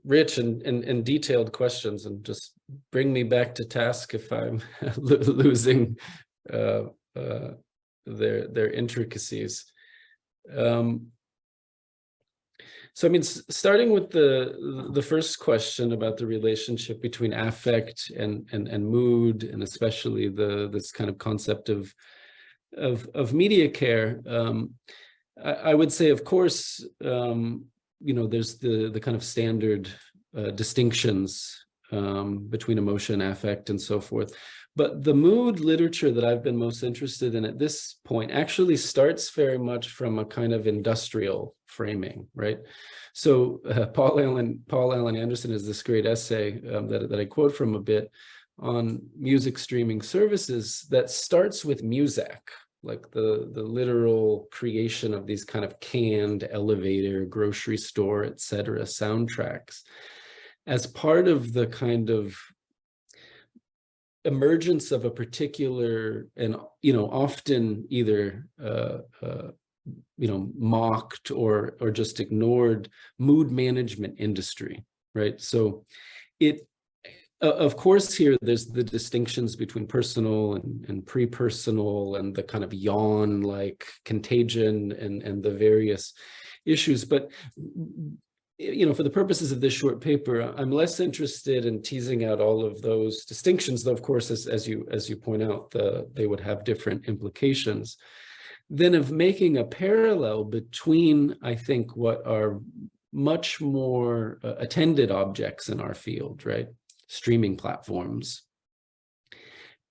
rich and detailed questions, and just bring me back to task if I'm losing their intricacies. So starting with the first question about the relationship between affect and mood, and especially this kind of concept of media care, I would say, of course, there's the kind of standard distinctions between emotion, affect, and so forth. But the mood literature that I've been most interested in at this point actually starts very much from a kind of industrial framing, right? So Paul Allen Anderson has this great essay that I quote from a bit on music streaming services that starts with Muzak, like the literal creation of these kind of canned elevator, grocery store, etc. soundtracks as part of the kind of emergence of a particular and often either mocked or just ignored mood management industry, right? So of course, here there's the distinctions between personal and pre-personal and the kind of yawn-like contagion and the various issues. But for the purposes of this short paper, I'm less interested in teasing out all of those distinctions, though of course, as you point out, they would have different implications, than of making a parallel between, I think, what are much more attended objects in our field, right? Streaming platforms,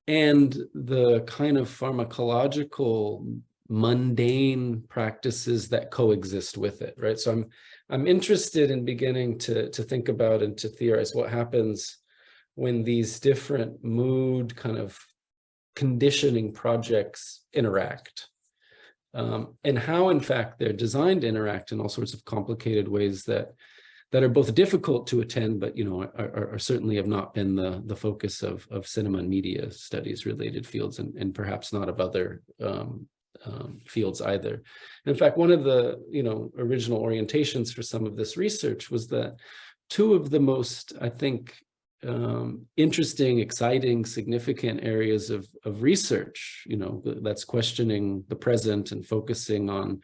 and the kind of pharmacological mundane practices that coexist with it, right? So I'm interested in beginning to think about and to theorize what happens when these different mood kind of conditioning projects interact, and how, in fact, they're designed to interact in all sorts of complicated ways that are both difficult to attend, but are certainly have not been the focus of cinema and media studies related fields, and perhaps not of other fields either. In fact, one of the original orientations for some of this research was that two of the most, I think, interesting, exciting, significant areas of research, that's questioning the present and focusing on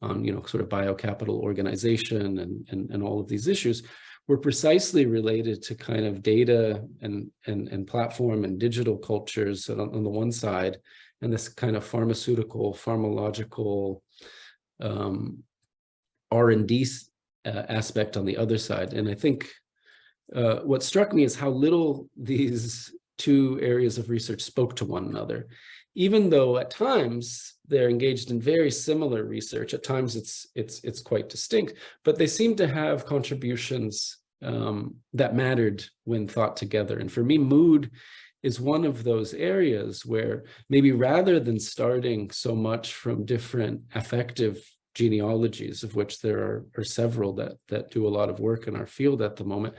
sort of biocapital organization and all of these issues were precisely related to kind of data and platform and digital cultures on the one side, and this kind of pharmaceutical, pharmacological R&D aspect on the other side. And I think what struck me is how little these two areas of research spoke to one another, even though at times they're engaged in very similar research. At times it's quite distinct, but they seem to have contributions that mattered when thought together. And for me, mood is one of those areas where maybe rather than starting so much from different affective genealogies, of which there are several that do a lot of work in our field at the moment,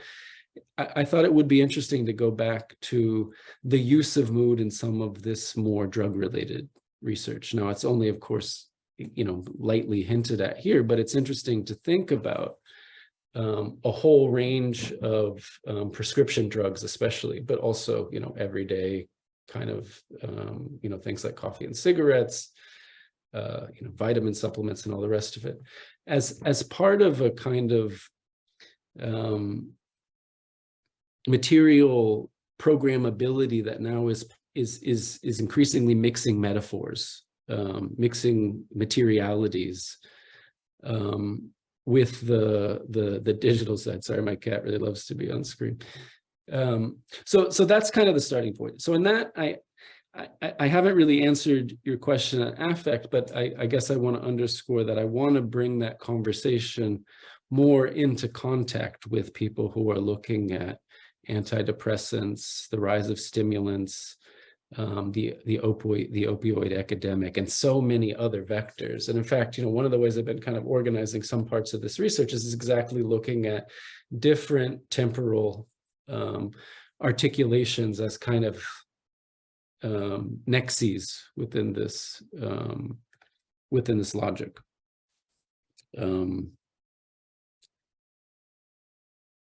I thought it would be interesting to go back to the use of mood in some of this more drug-related research. Now, it's only, of course, lightly hinted at here, but it's interesting to think about a whole range of prescription drugs, especially, but also, everyday kind of, things like coffee and cigarettes, vitamin supplements and all the rest of it, as part of a kind of material programmability that now is increasingly mixing metaphors, mixing materialities with the digital side. Sorry, my cat really loves to be on screen. So that's kind of the starting point. So in that, I haven't really answered your question on affect, but I guess I want to underscore that I want to bring that conversation more into contact with people who are looking at antidepressants, the rise of stimulants, the opioid epidemic, and so many other vectors. And in fact, one of the ways I've been kind of organizing some parts of this research is exactly looking at different temporal articulations as kind of nexes within this logic.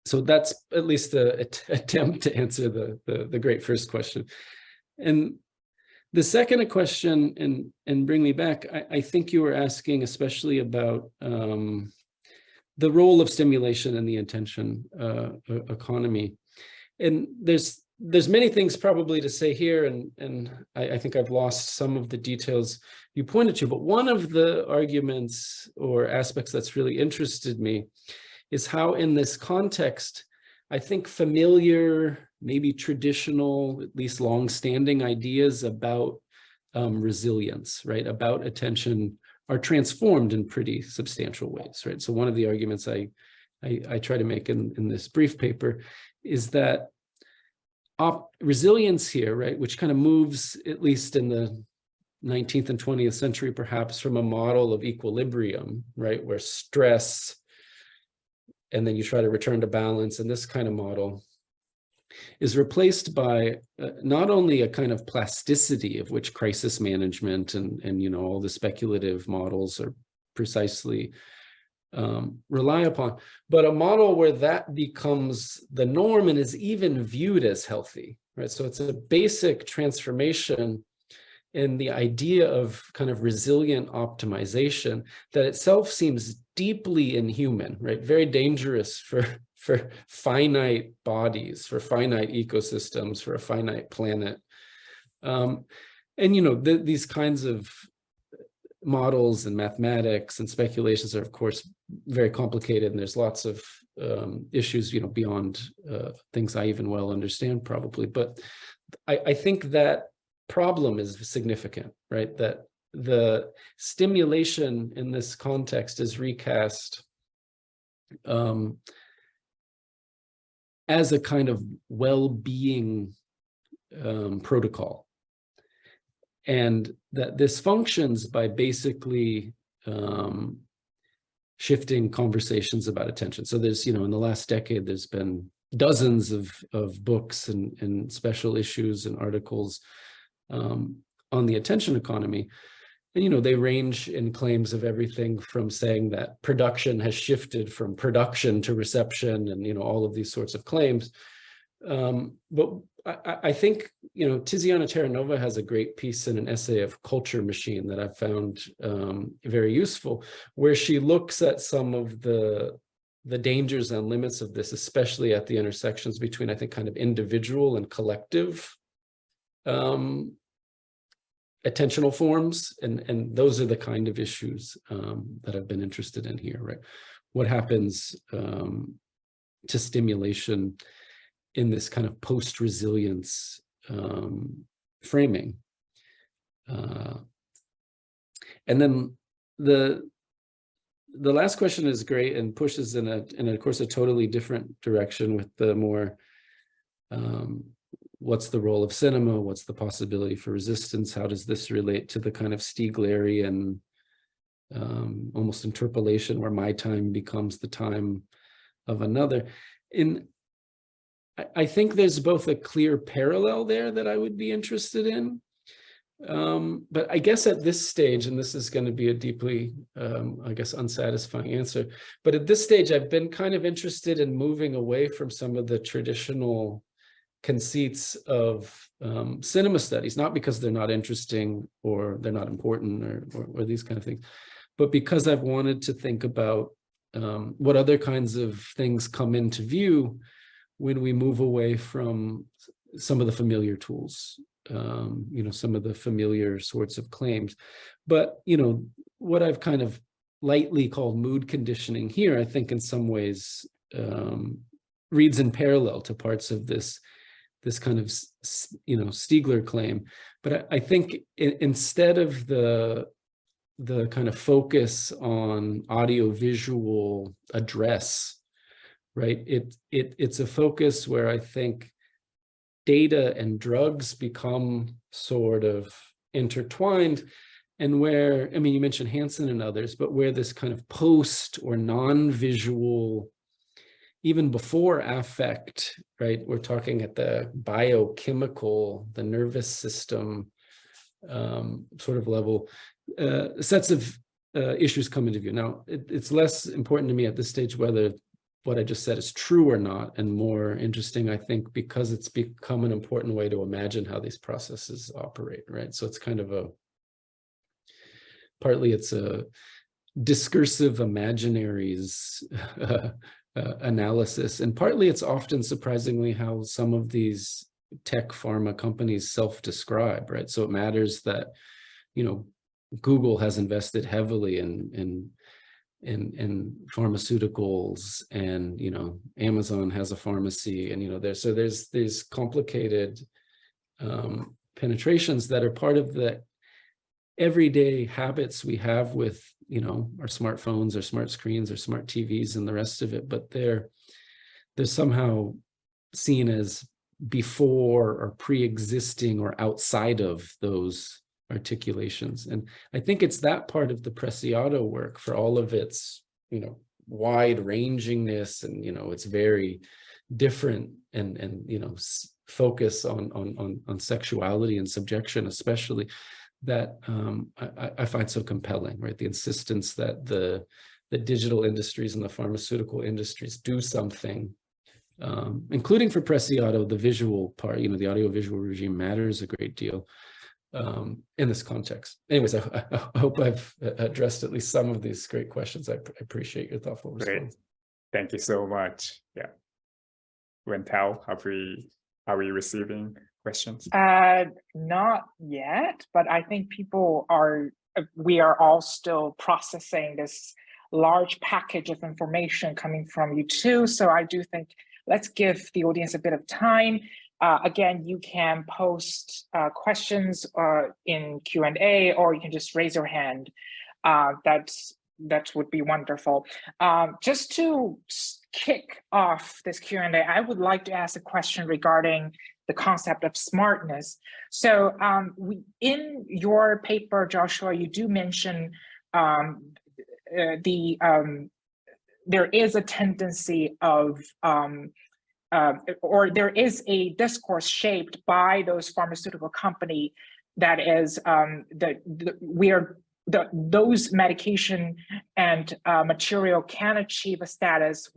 So that's at least an attempt to answer the great first question. And the second question, and bring me back, I think you were asking especially about the role of stimulation in the attention economy. And there's many things probably to say here, and I think I've lost some of the details you pointed to, but one of the arguments or aspects that's really interested me is how in this context, I think familiar, maybe traditional, at least long-standing ideas about resilience, right, about attention are transformed in pretty substantial ways, right? So one of the arguments I try to make in this brief paper is that resilience here, right, which kind of moves, at least in the 19th and 20th century, perhaps from a model of equilibrium, right, where stress, and then you try to return to balance, and this kind of model is replaced by not only a kind of plasticity of which crisis management and all the speculative models are precisely rely upon, but a model where that becomes the norm and is even viewed as healthy, right? So it's a basic transformation in the idea of kind of resilient optimization that itself seems deeply inhuman, right? Very dangerous for finite bodies, for finite ecosystems, for a finite planet. These kinds of models and mathematics and speculations are, of course, very complicated, and there's lots of issues, beyond things I even well understand probably. But I think that problem is significant, right? That the stimulation in this context is recast as a kind of well-being protocol. And that this functions by basically shifting conversations about attention. So there's, in the last decade, there's been dozens of books and special issues and articles on the attention economy. And, they range in claims of everything from saying that production has shifted from production to reception and, all of these sorts of claims. But I think, you know, Tiziana Terranova has a great piece in an essay of Culture Machine that I found very useful, where she looks at some of the dangers and limits of this, especially at the intersections between, I think, kind of individual and collective attentional forms. And those are the kind of issues that I've been interested in here, right? What happens to stimulation in this kind of post-resilience framing. And then the last question is great and pushes in of course, a totally different direction with the more, what's the role of cinema? What's the possibility for resistance? How does this relate to the kind of Stieglerian almost interpolation where my time becomes the time of another? I think there's both a clear parallel there that I would be interested in. But I guess at this stage, and this is going to be a deeply, I guess, unsatisfying answer, but at this stage, I've been kind of interested in moving away from some of the traditional conceits of cinema studies, not because they're not interesting or they're not important or these kind of things, but because I've wanted to think about what other kinds of things come into view when we move away from some of the familiar tools, you know, some of the familiar sorts of claims. But, you know, what I've kind of lightly called mood conditioning here, I think in some ways reads in parallel to parts of this kind of, you know, Stiegler claim. But I think instead of the kind of focus on audiovisual address, right? It's a focus where I think data and drugs become sort of intertwined, and where, I mean, you mentioned Hansen and others, but where this kind of post or non-visual, even before affect, right? We're talking at the biochemical, the nervous system sort of level, sets of issues come into view. Now, it's less important to me at this stage whether what I just said is true or not, and more interesting, I think, because it's become an important way to imagine how these processes operate, right? So it's kind of partly it's a discursive imaginaries analysis, and partly it's often surprisingly how some of these tech pharma companies self-describe, right? So it matters that, you know, Google has invested heavily in pharmaceuticals, and, you know, Amazon has a pharmacy, and, you know, there's these complicated penetrations that are part of the everyday habits we have with, you know, our smartphones or smart screens or smart TVs and the rest of it, but they're somehow seen as before or pre-existing or outside of those articulations. And I think it's that part of the Preciado work, for all of its, you know, wide rangingness, and, you know, it's very different, and you know, focus on sexuality and subjection especially, that I find so compelling, right? The insistence that the digital industries and the pharmaceutical industries do something, including for Preciado, the visual part, you know, the audiovisual regime matters a great deal in this context. Anyways, I hope I've addressed at least some of these great questions. I appreciate your thoughtful response. Thank you so much. Yeah. Wentao, are we receiving questions? Not yet, but I think we are all still processing this large package of information coming from you too. So I do think let's give the audience a bit of time. Again, you can post questions in Q&A, or you can just raise your hand. That would be wonderful. Just to kick off this Q&A, I would like to ask a question regarding the concept of smartness. So in your paper, Joshua, you do mention there is a tendency of or there is a discourse shaped by those pharmaceutical company that is those medication and material can achieve a status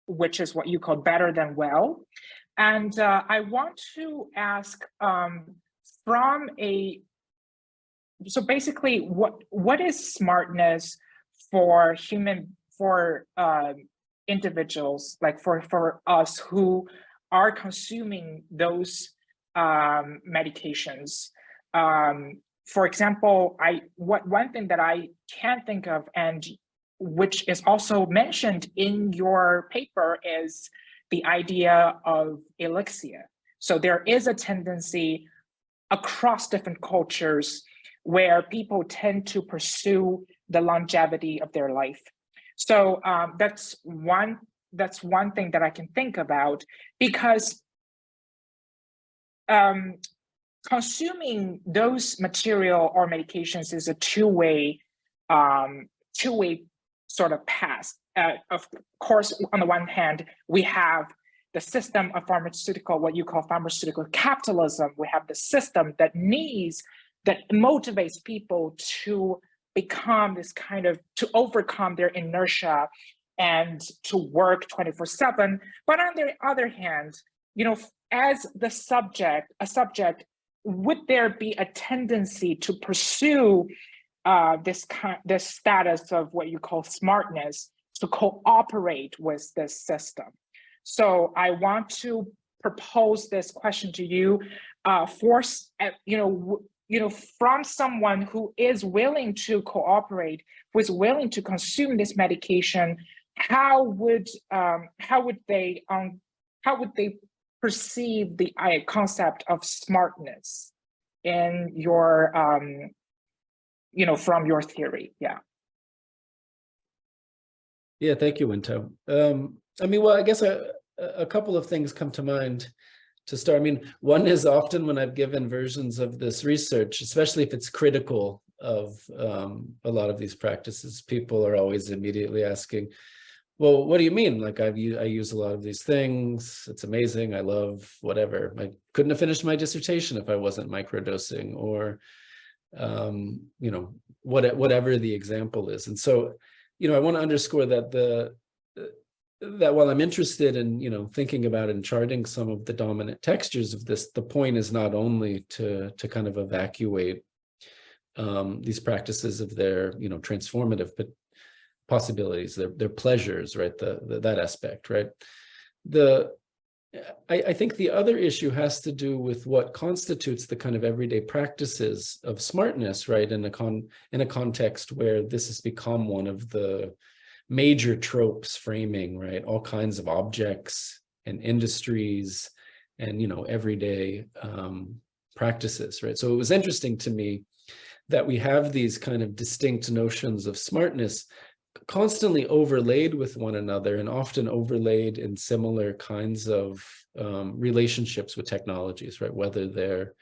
which is what you call better than well. And I want to ask so basically, what is smartness for individuals, like for us who are consuming those medications? For example, one thing that I can think of, and which is also mentioned in your paper, is the idea of elixir. So there is a tendency across different cultures where people tend to pursue the longevity of their life. So that's one thing that I can think about, because consuming those material or medications is a two-way sort of path. Of course, on the one hand, we have the system of what you call pharmaceutical capitalism. We have the system that motivates people to become to overcome their inertia and to work 24/7. But on the other hand, as a subject, would there be a tendency to pursue this status of what you call smartness, to cooperate with this system? So I want to propose this question to you, from someone who is willing to cooperate, who is willing to consume this medication. How would they perceive the concept of smartness in your from your theory? Yeah, thank you, Wentao. Well, I guess a couple of things come to mind to start. One is often when I've given versions of this research, especially if it's critical of a lot of these practices, people are always immediately asking, well, what do you mean? Like, I use a lot of these things. It's amazing. I love whatever. I couldn't have finished my dissertation if I wasn't microdosing, or, whatever the example is. And so, I want to underscore that that while I'm interested in, thinking about and charting some of the dominant textures of this, the point is not only to kind of evacuate these practices of their, transformative possibilities, their pleasures, right? That aspect, right? I think the other issue has to do with what constitutes the kind of everyday practices of smartness, right? In a context where this has become one of the major tropes framing, right? All kinds of objects and industries and, everyday practices, right? So it was interesting to me that we have these kind of distinct notions of smartness constantly overlaid with one another, and often overlaid in similar kinds of relationships with technologies, right? Whether they're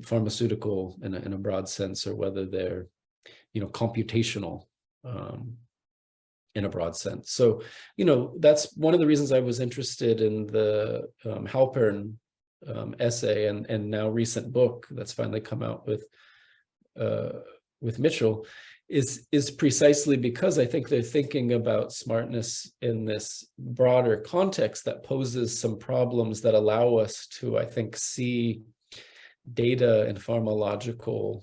pharmaceutical in a broad sense, or whether they're, computational in a broad sense. So, that's one of the reasons I was interested in the Halpern essay and now recent book that's finally come out with Mitchell, is precisely because I think they're thinking about smartness in this broader context that poses some problems that allow us to, I think, see data and pharmacological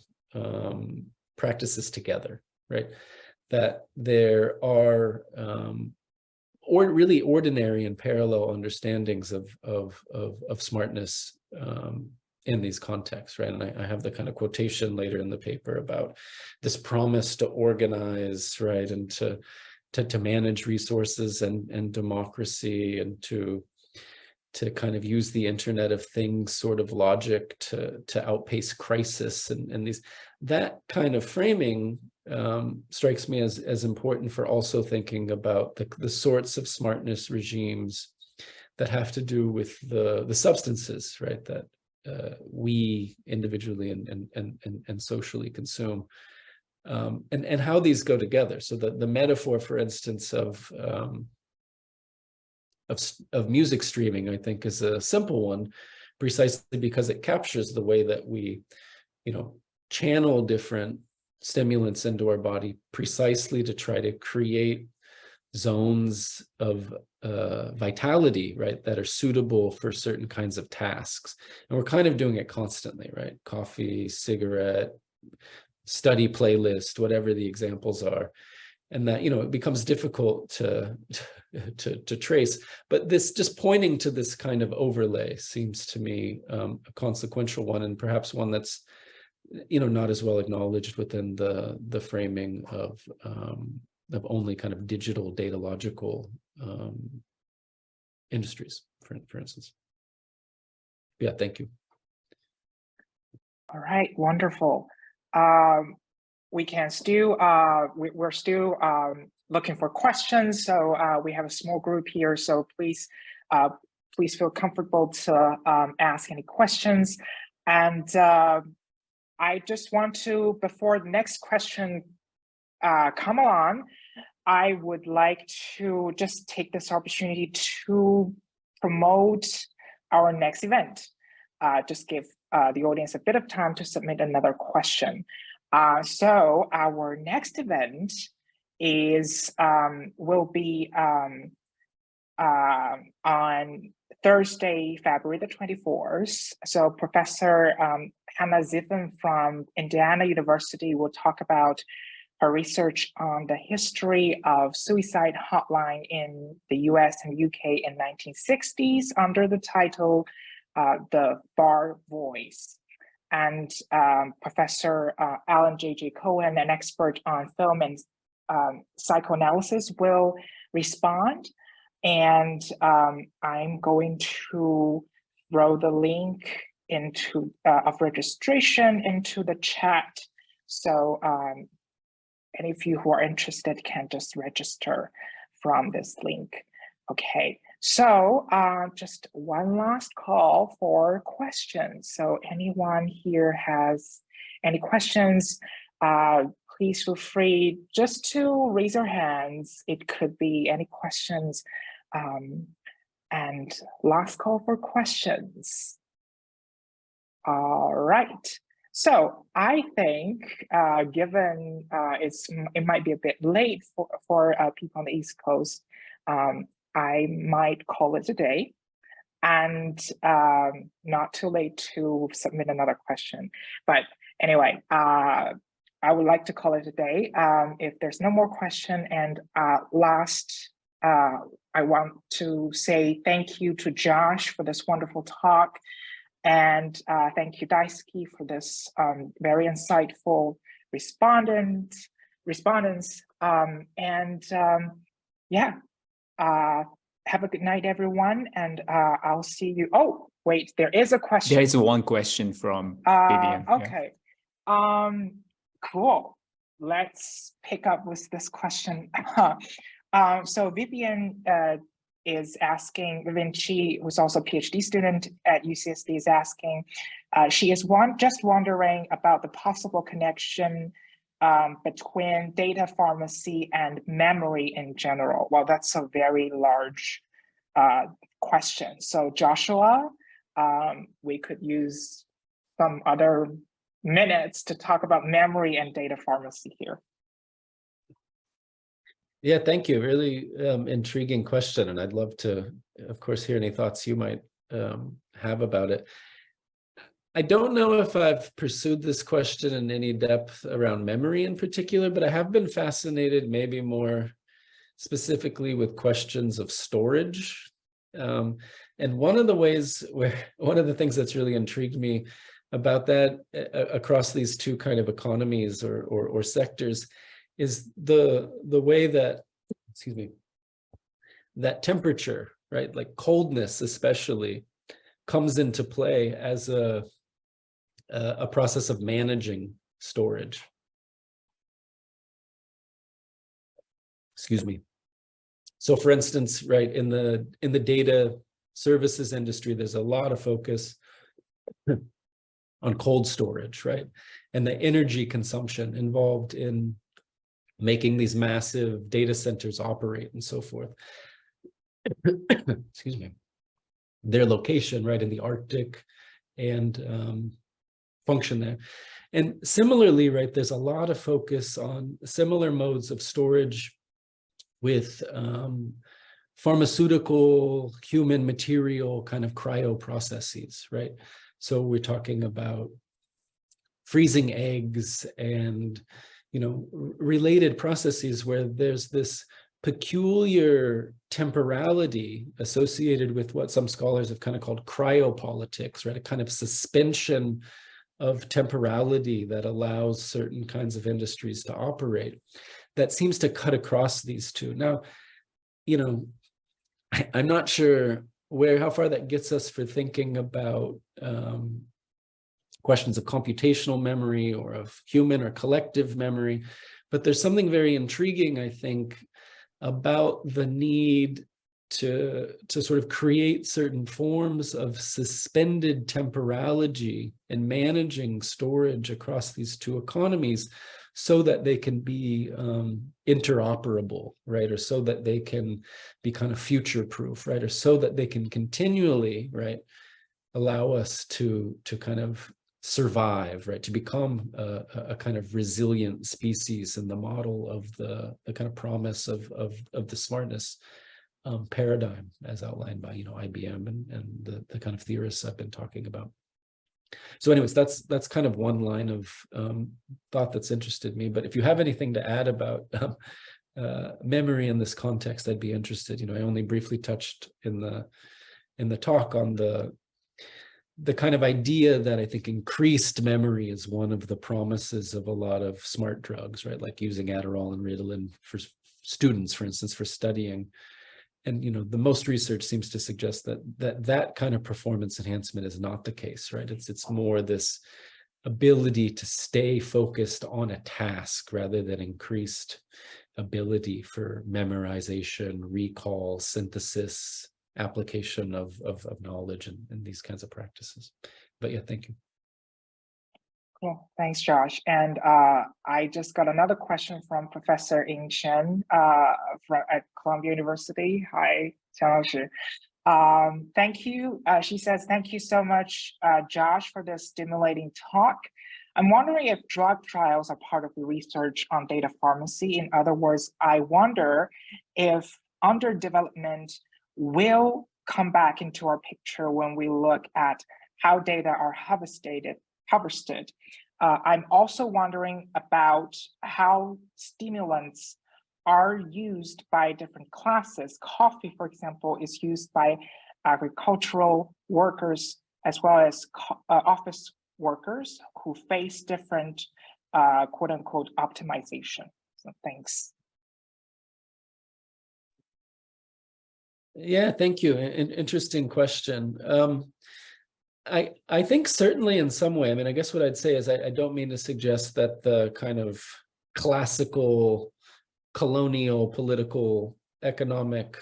practices together, right? That there are really ordinary and parallel understandings of smartness in these contexts, right? And I have the kind of quotation later in the paper about this promise to organize, right, and to manage resources and democracy, and to kind of use the Internet of Things sort of logic to outpace crisis, and that kind of framing strikes me as important for also thinking about the sorts of smartness regimes that have to do with the substances, right, that we individually and socially consume, and how these go together. So the metaphor, for instance, of music streaming, I think, is a simple one, precisely because it captures the way that we, channel different stimulants into our body precisely to try to create zones of vitality, right, that are suitable for certain kinds of tasks. And we're kind of doing it constantly, right? Coffee, cigarette, study playlist, whatever the examples are. And that, it becomes difficult to trace. But this, just pointing to this kind of overlay, seems to me a consequential one, and perhaps one that's not as well acknowledged within the framing of only kind of digital datalogical industries, for instance. Yeah, thank you. All right, wonderful. We can still, we're still looking for questions. So we have a small group here. So please feel comfortable to ask any questions. And I just want to, before the next question come along, I would like to just take this opportunity to promote our next event. Just give the audience a bit of time to submit another question. So our next event is will be on Thursday, February the 24th. So Professor Hannah Ziffen from Indiana University will talk about her research on the history of suicide hotline in the US and UK in 1960s under the title The Bar Voice. And Professor Alan J.J. Cohen, an expert on film and psychoanalysis, will respond. And I'm going to throw the link into of registration into the chat. So any of you who are interested can just register from this link. Okay, so just one last call for questions. So anyone here has any questions, please feel free just to raise your hands. It could be any questions. And last call for questions. All right. So I think, given it might be a bit late for people on the East Coast, I might call it a day, and not too late to submit another question. But anyway, I would like to call it a day. If there's no more question, and last, I want to say thank you to Josh for this wonderful talk. And thank you, Daisuke, for this very insightful respondents. Yeah, have a good night, everyone. And I'll see you. Oh, wait, there is a question. There is one question from Vivian. Okay, cool. Let's pick up with this question. So Vivian is asking, Vivian Chi, who's also a PhD student at UCSD, is asking, she is just wondering about the possible connection between data pharmacy and memory in general. Well, that's a very large question. So Joshua, we could use some other minutes to talk about memory and data pharmacy here. Yeah, thank you. Really intriguing question. And I'd love to, of course, hear any thoughts you might have about it. I don't know if I've pursued this question in any depth around memory in particular, but I have been fascinated maybe more specifically with questions of storage. And one of the things that's really intrigued me about that across these two kind of economies or sectors is the way that, excuse me, that temperature, right? Like coldness especially comes into play as a process of managing storage. Excuse me. So for instance, right, in the data services industry, there's a lot of focus on cold storage, right? And the energy consumption involved in making these massive data centers operate and so forth. Excuse me. Their location, right, in the Arctic and function there. And similarly, right, there's a lot of focus on similar modes of storage with pharmaceutical, human material kind of cryo processes, right? So we're talking about freezing eggs and, related processes where there's this peculiar temporality associated with what some scholars have kind of called cryopolitics, right? A kind of suspension of temporality that allows certain kinds of industries to operate that seems to cut across these two. Now, I'm not sure how far that gets us for thinking about questions of computational memory or of human or collective memory, but there's something very intriguing, I think, about the need to sort of create certain forms of suspended temporality and managing storage across these two economies so that they can be interoperable, right? Or so that they can be kind of future-proof, right? Or so that they can continually, right, allow us to kind of survive, right? To become a kind of resilient species in the model of the kind of promise of the smartness paradigm as outlined by, IBM and the kind of theorists I've been talking about. So anyways, that's kind of one line of thought that's interested me. But if you have anything to add about memory in this context, I'd be interested. I only briefly touched in the talk on the kind of idea that I think increased memory is one of the promises of a lot of smart drugs, right? Like using Adderall and Ritalin for students, for instance, for studying. And, the most research seems to suggest that kind of performance enhancement is not the case, right? It's more this ability to stay focused on a task rather than increased ability for memorization, recall, synthesis, application of knowledge and these kinds of practices. But yeah, thank you. Cool. Thanks, Josh. And I just got another question from Professor Ying Chen at Columbia University. Hi, Qiang Laoshi. Thank you. She says, thank you so much, Josh, for this stimulating talk. I'm wondering if drug trials are part of the research on data pharmacy. In other words, I wonder if under development will come back into our picture when we look at how data are harvested. I'm also wondering about how stimulants are used by different classes. Coffee, for example, is used by agricultural workers as well as office workers who face different quote unquote optimization. So thanks. Yeah, thank you. An interesting question. I think certainly in some way, I guess what I'd say is I don't mean to suggest that the kind of classical colonial political economic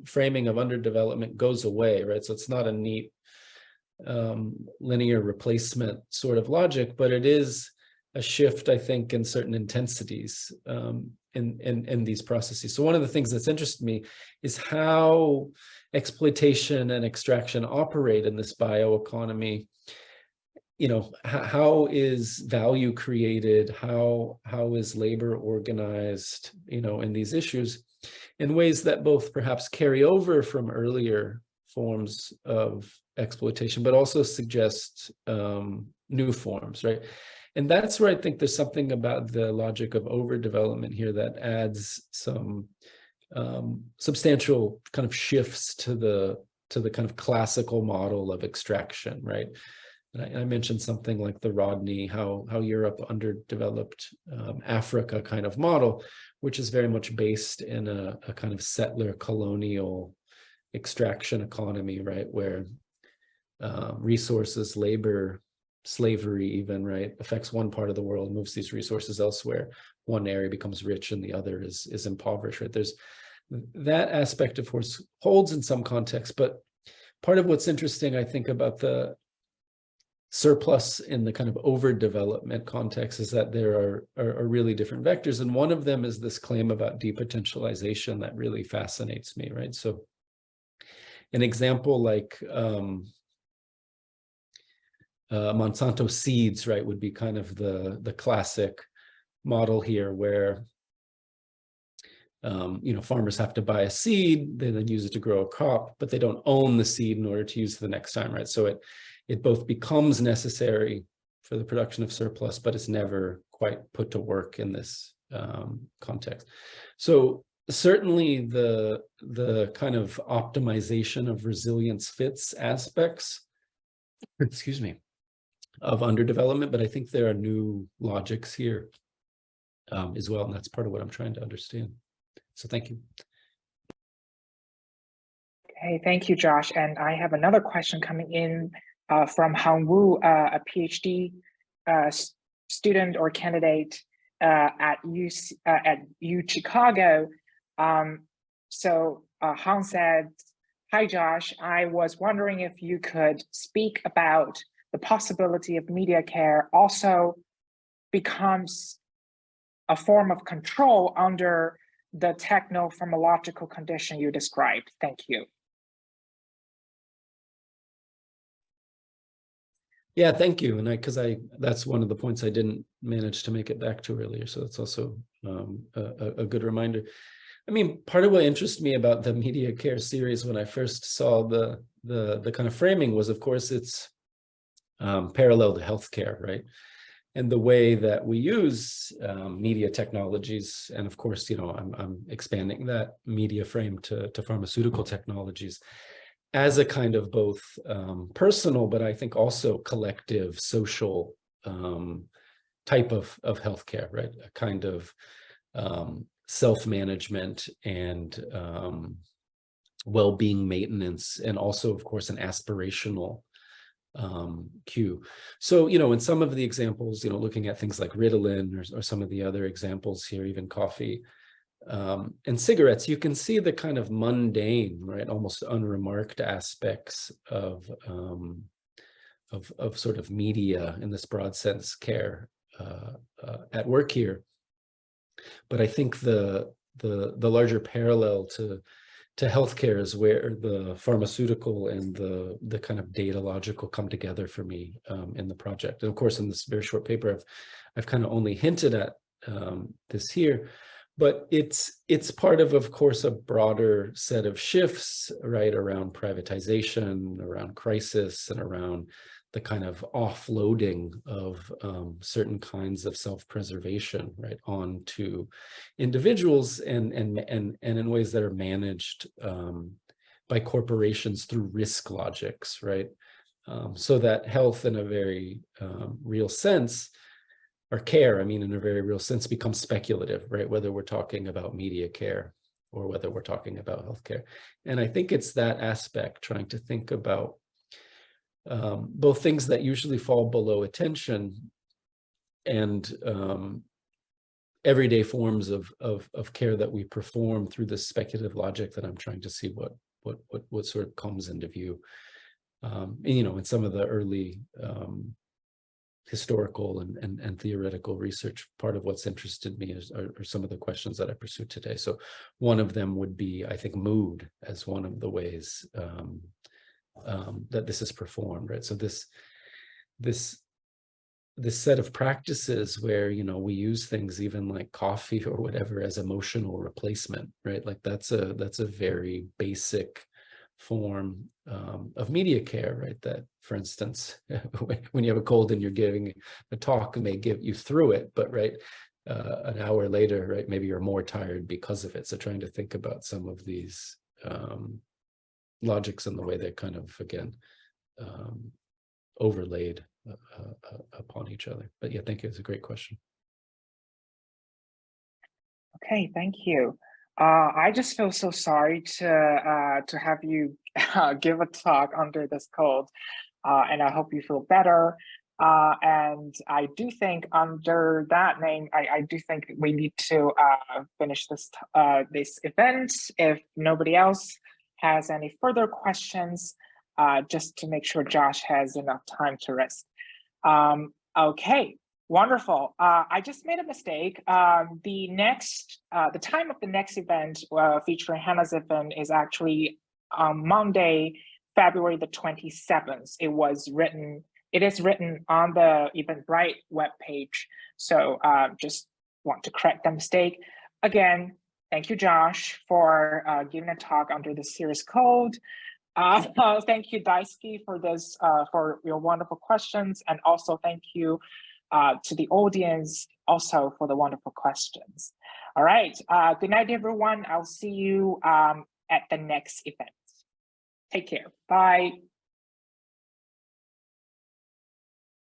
framing of underdevelopment goes away, right? So it's not a neat linear replacement sort of logic, but it is a shift, I think, in certain intensities in these processes. So one of the things that's interested me is how exploitation and extraction operate in this bioeconomy. How is value created? How is labor organized, in these issues in ways that both perhaps carry over from earlier forms of exploitation, but also suggest new forms, right? And that's where I think there's something about the logic of overdevelopment here that adds some substantial kind of shifts to the kind of classical model of extraction, right? And I mentioned something like the Rodney, how Europe underdeveloped Africa kind of model, which is very much based in a kind of settler colonial extraction economy, right? Where resources, labor, slavery even, right, affects one part of the world, moves these resources elsewhere. One area becomes rich and the other is impoverished, right? There's that aspect, of course, holds in some context, but part of what's interesting, I think, about the surplus in the kind of overdevelopment context is that there are really different vectors. And one of them is this claim about depotentialization that really fascinates me, right? So an example like Monsanto seeds, right, would be kind of the classic model here, where farmers have to buy a seed, they then use it to grow a crop, but they don't own the seed in order to use it the next time, right? So it both becomes necessary for the production of surplus, but it's never quite put to work in this context. So certainly the kind of optimization of resilience fits aspects, excuse me, of underdevelopment, but I think there are new logics here as well, and that's part of what I'm trying to understand. So thank you. Okay, thank you, Josh. And I have another question coming in from Han Wu, a PhD student or candidate at U Chicago. So Han said, "Hi, Josh. I was wondering if you could speak about the possibility of media care also becomes a form of control under the techno-pharmacological condition you described. Thank you." Yeah, thank you. And that's one of the points I didn't manage to make it back to earlier. So that's also a good reminder. I mean, part of what interested me about the media care series when I first saw the kind of framing was, of course, it's parallel to healthcare, right? And the way that we use media technologies, and of course, I'm expanding that media frame to pharmaceutical technologies as a kind of both personal, but I think also collective social type of healthcare, right? A kind of self-management and well-being maintenance, and also, of course, an aspirational cue. So, in some of the examples, looking at things like Ritalin or some of the other examples here, even coffee and cigarettes, you can see the kind of mundane, right, almost unremarked aspects of sort of media in this broad sense care at work here. But I think the larger parallel to healthcare is where the pharmaceutical and the kind of data logical come together for me in the project. And of course, in this very short paper, I've kind of only hinted at this here, but it's part of course, a broader set of shifts, right, around privatization, around crisis, and around the kind of offloading of certain kinds of self-preservation, right, onto individuals and in ways that are managed by corporations through risk logics, right? So that health in a very real sense, or care, in a very real sense, becomes speculative, right? Whether we're talking about media care or whether we're talking about healthcare. And I think it's that aspect, trying to think about both things that usually fall below attention and everyday forms of care that we perform through this speculative logic that I'm trying to see what sort of comes into view. In some of the early historical and theoretical research, part of what's interested me are some of the questions that I pursued today. So one of them would be, I think, mood as one of the ways that this is performed, right? So this set of practices where we use things even like coffee or whatever as emotional replacement, right? Like that's a very basic form of media care, right? That, for instance, when you have a cold and you're giving a talk, it may get you through it, but right, an hour later, right, maybe you're more tired because of it. So trying to think about some of these logics and the way they're kind of, again, overlaid upon each other. But yeah, thank you. It's a great question. Okay, thank you. I just feel so sorry to have you give a talk under this cold, and I hope you feel better. And I do think under that name, I do think we need to finish this event. If nobody else has any further questions, just to make sure Josh has enough time to rest. Okay. Wonderful. I just made a mistake. The time of the next event featuring Hannah's event is actually Monday, February the 27th. It is written on the Eventbrite webpage. So just want to correct that mistake. Again, Thank you, Josh, for giving a talk under the series code. Thank you, Daisuke, for this, for your wonderful questions, and also thank you to the audience also for the wonderful questions. All right, good night, everyone. I'll see you at the next event. Take care. Bye.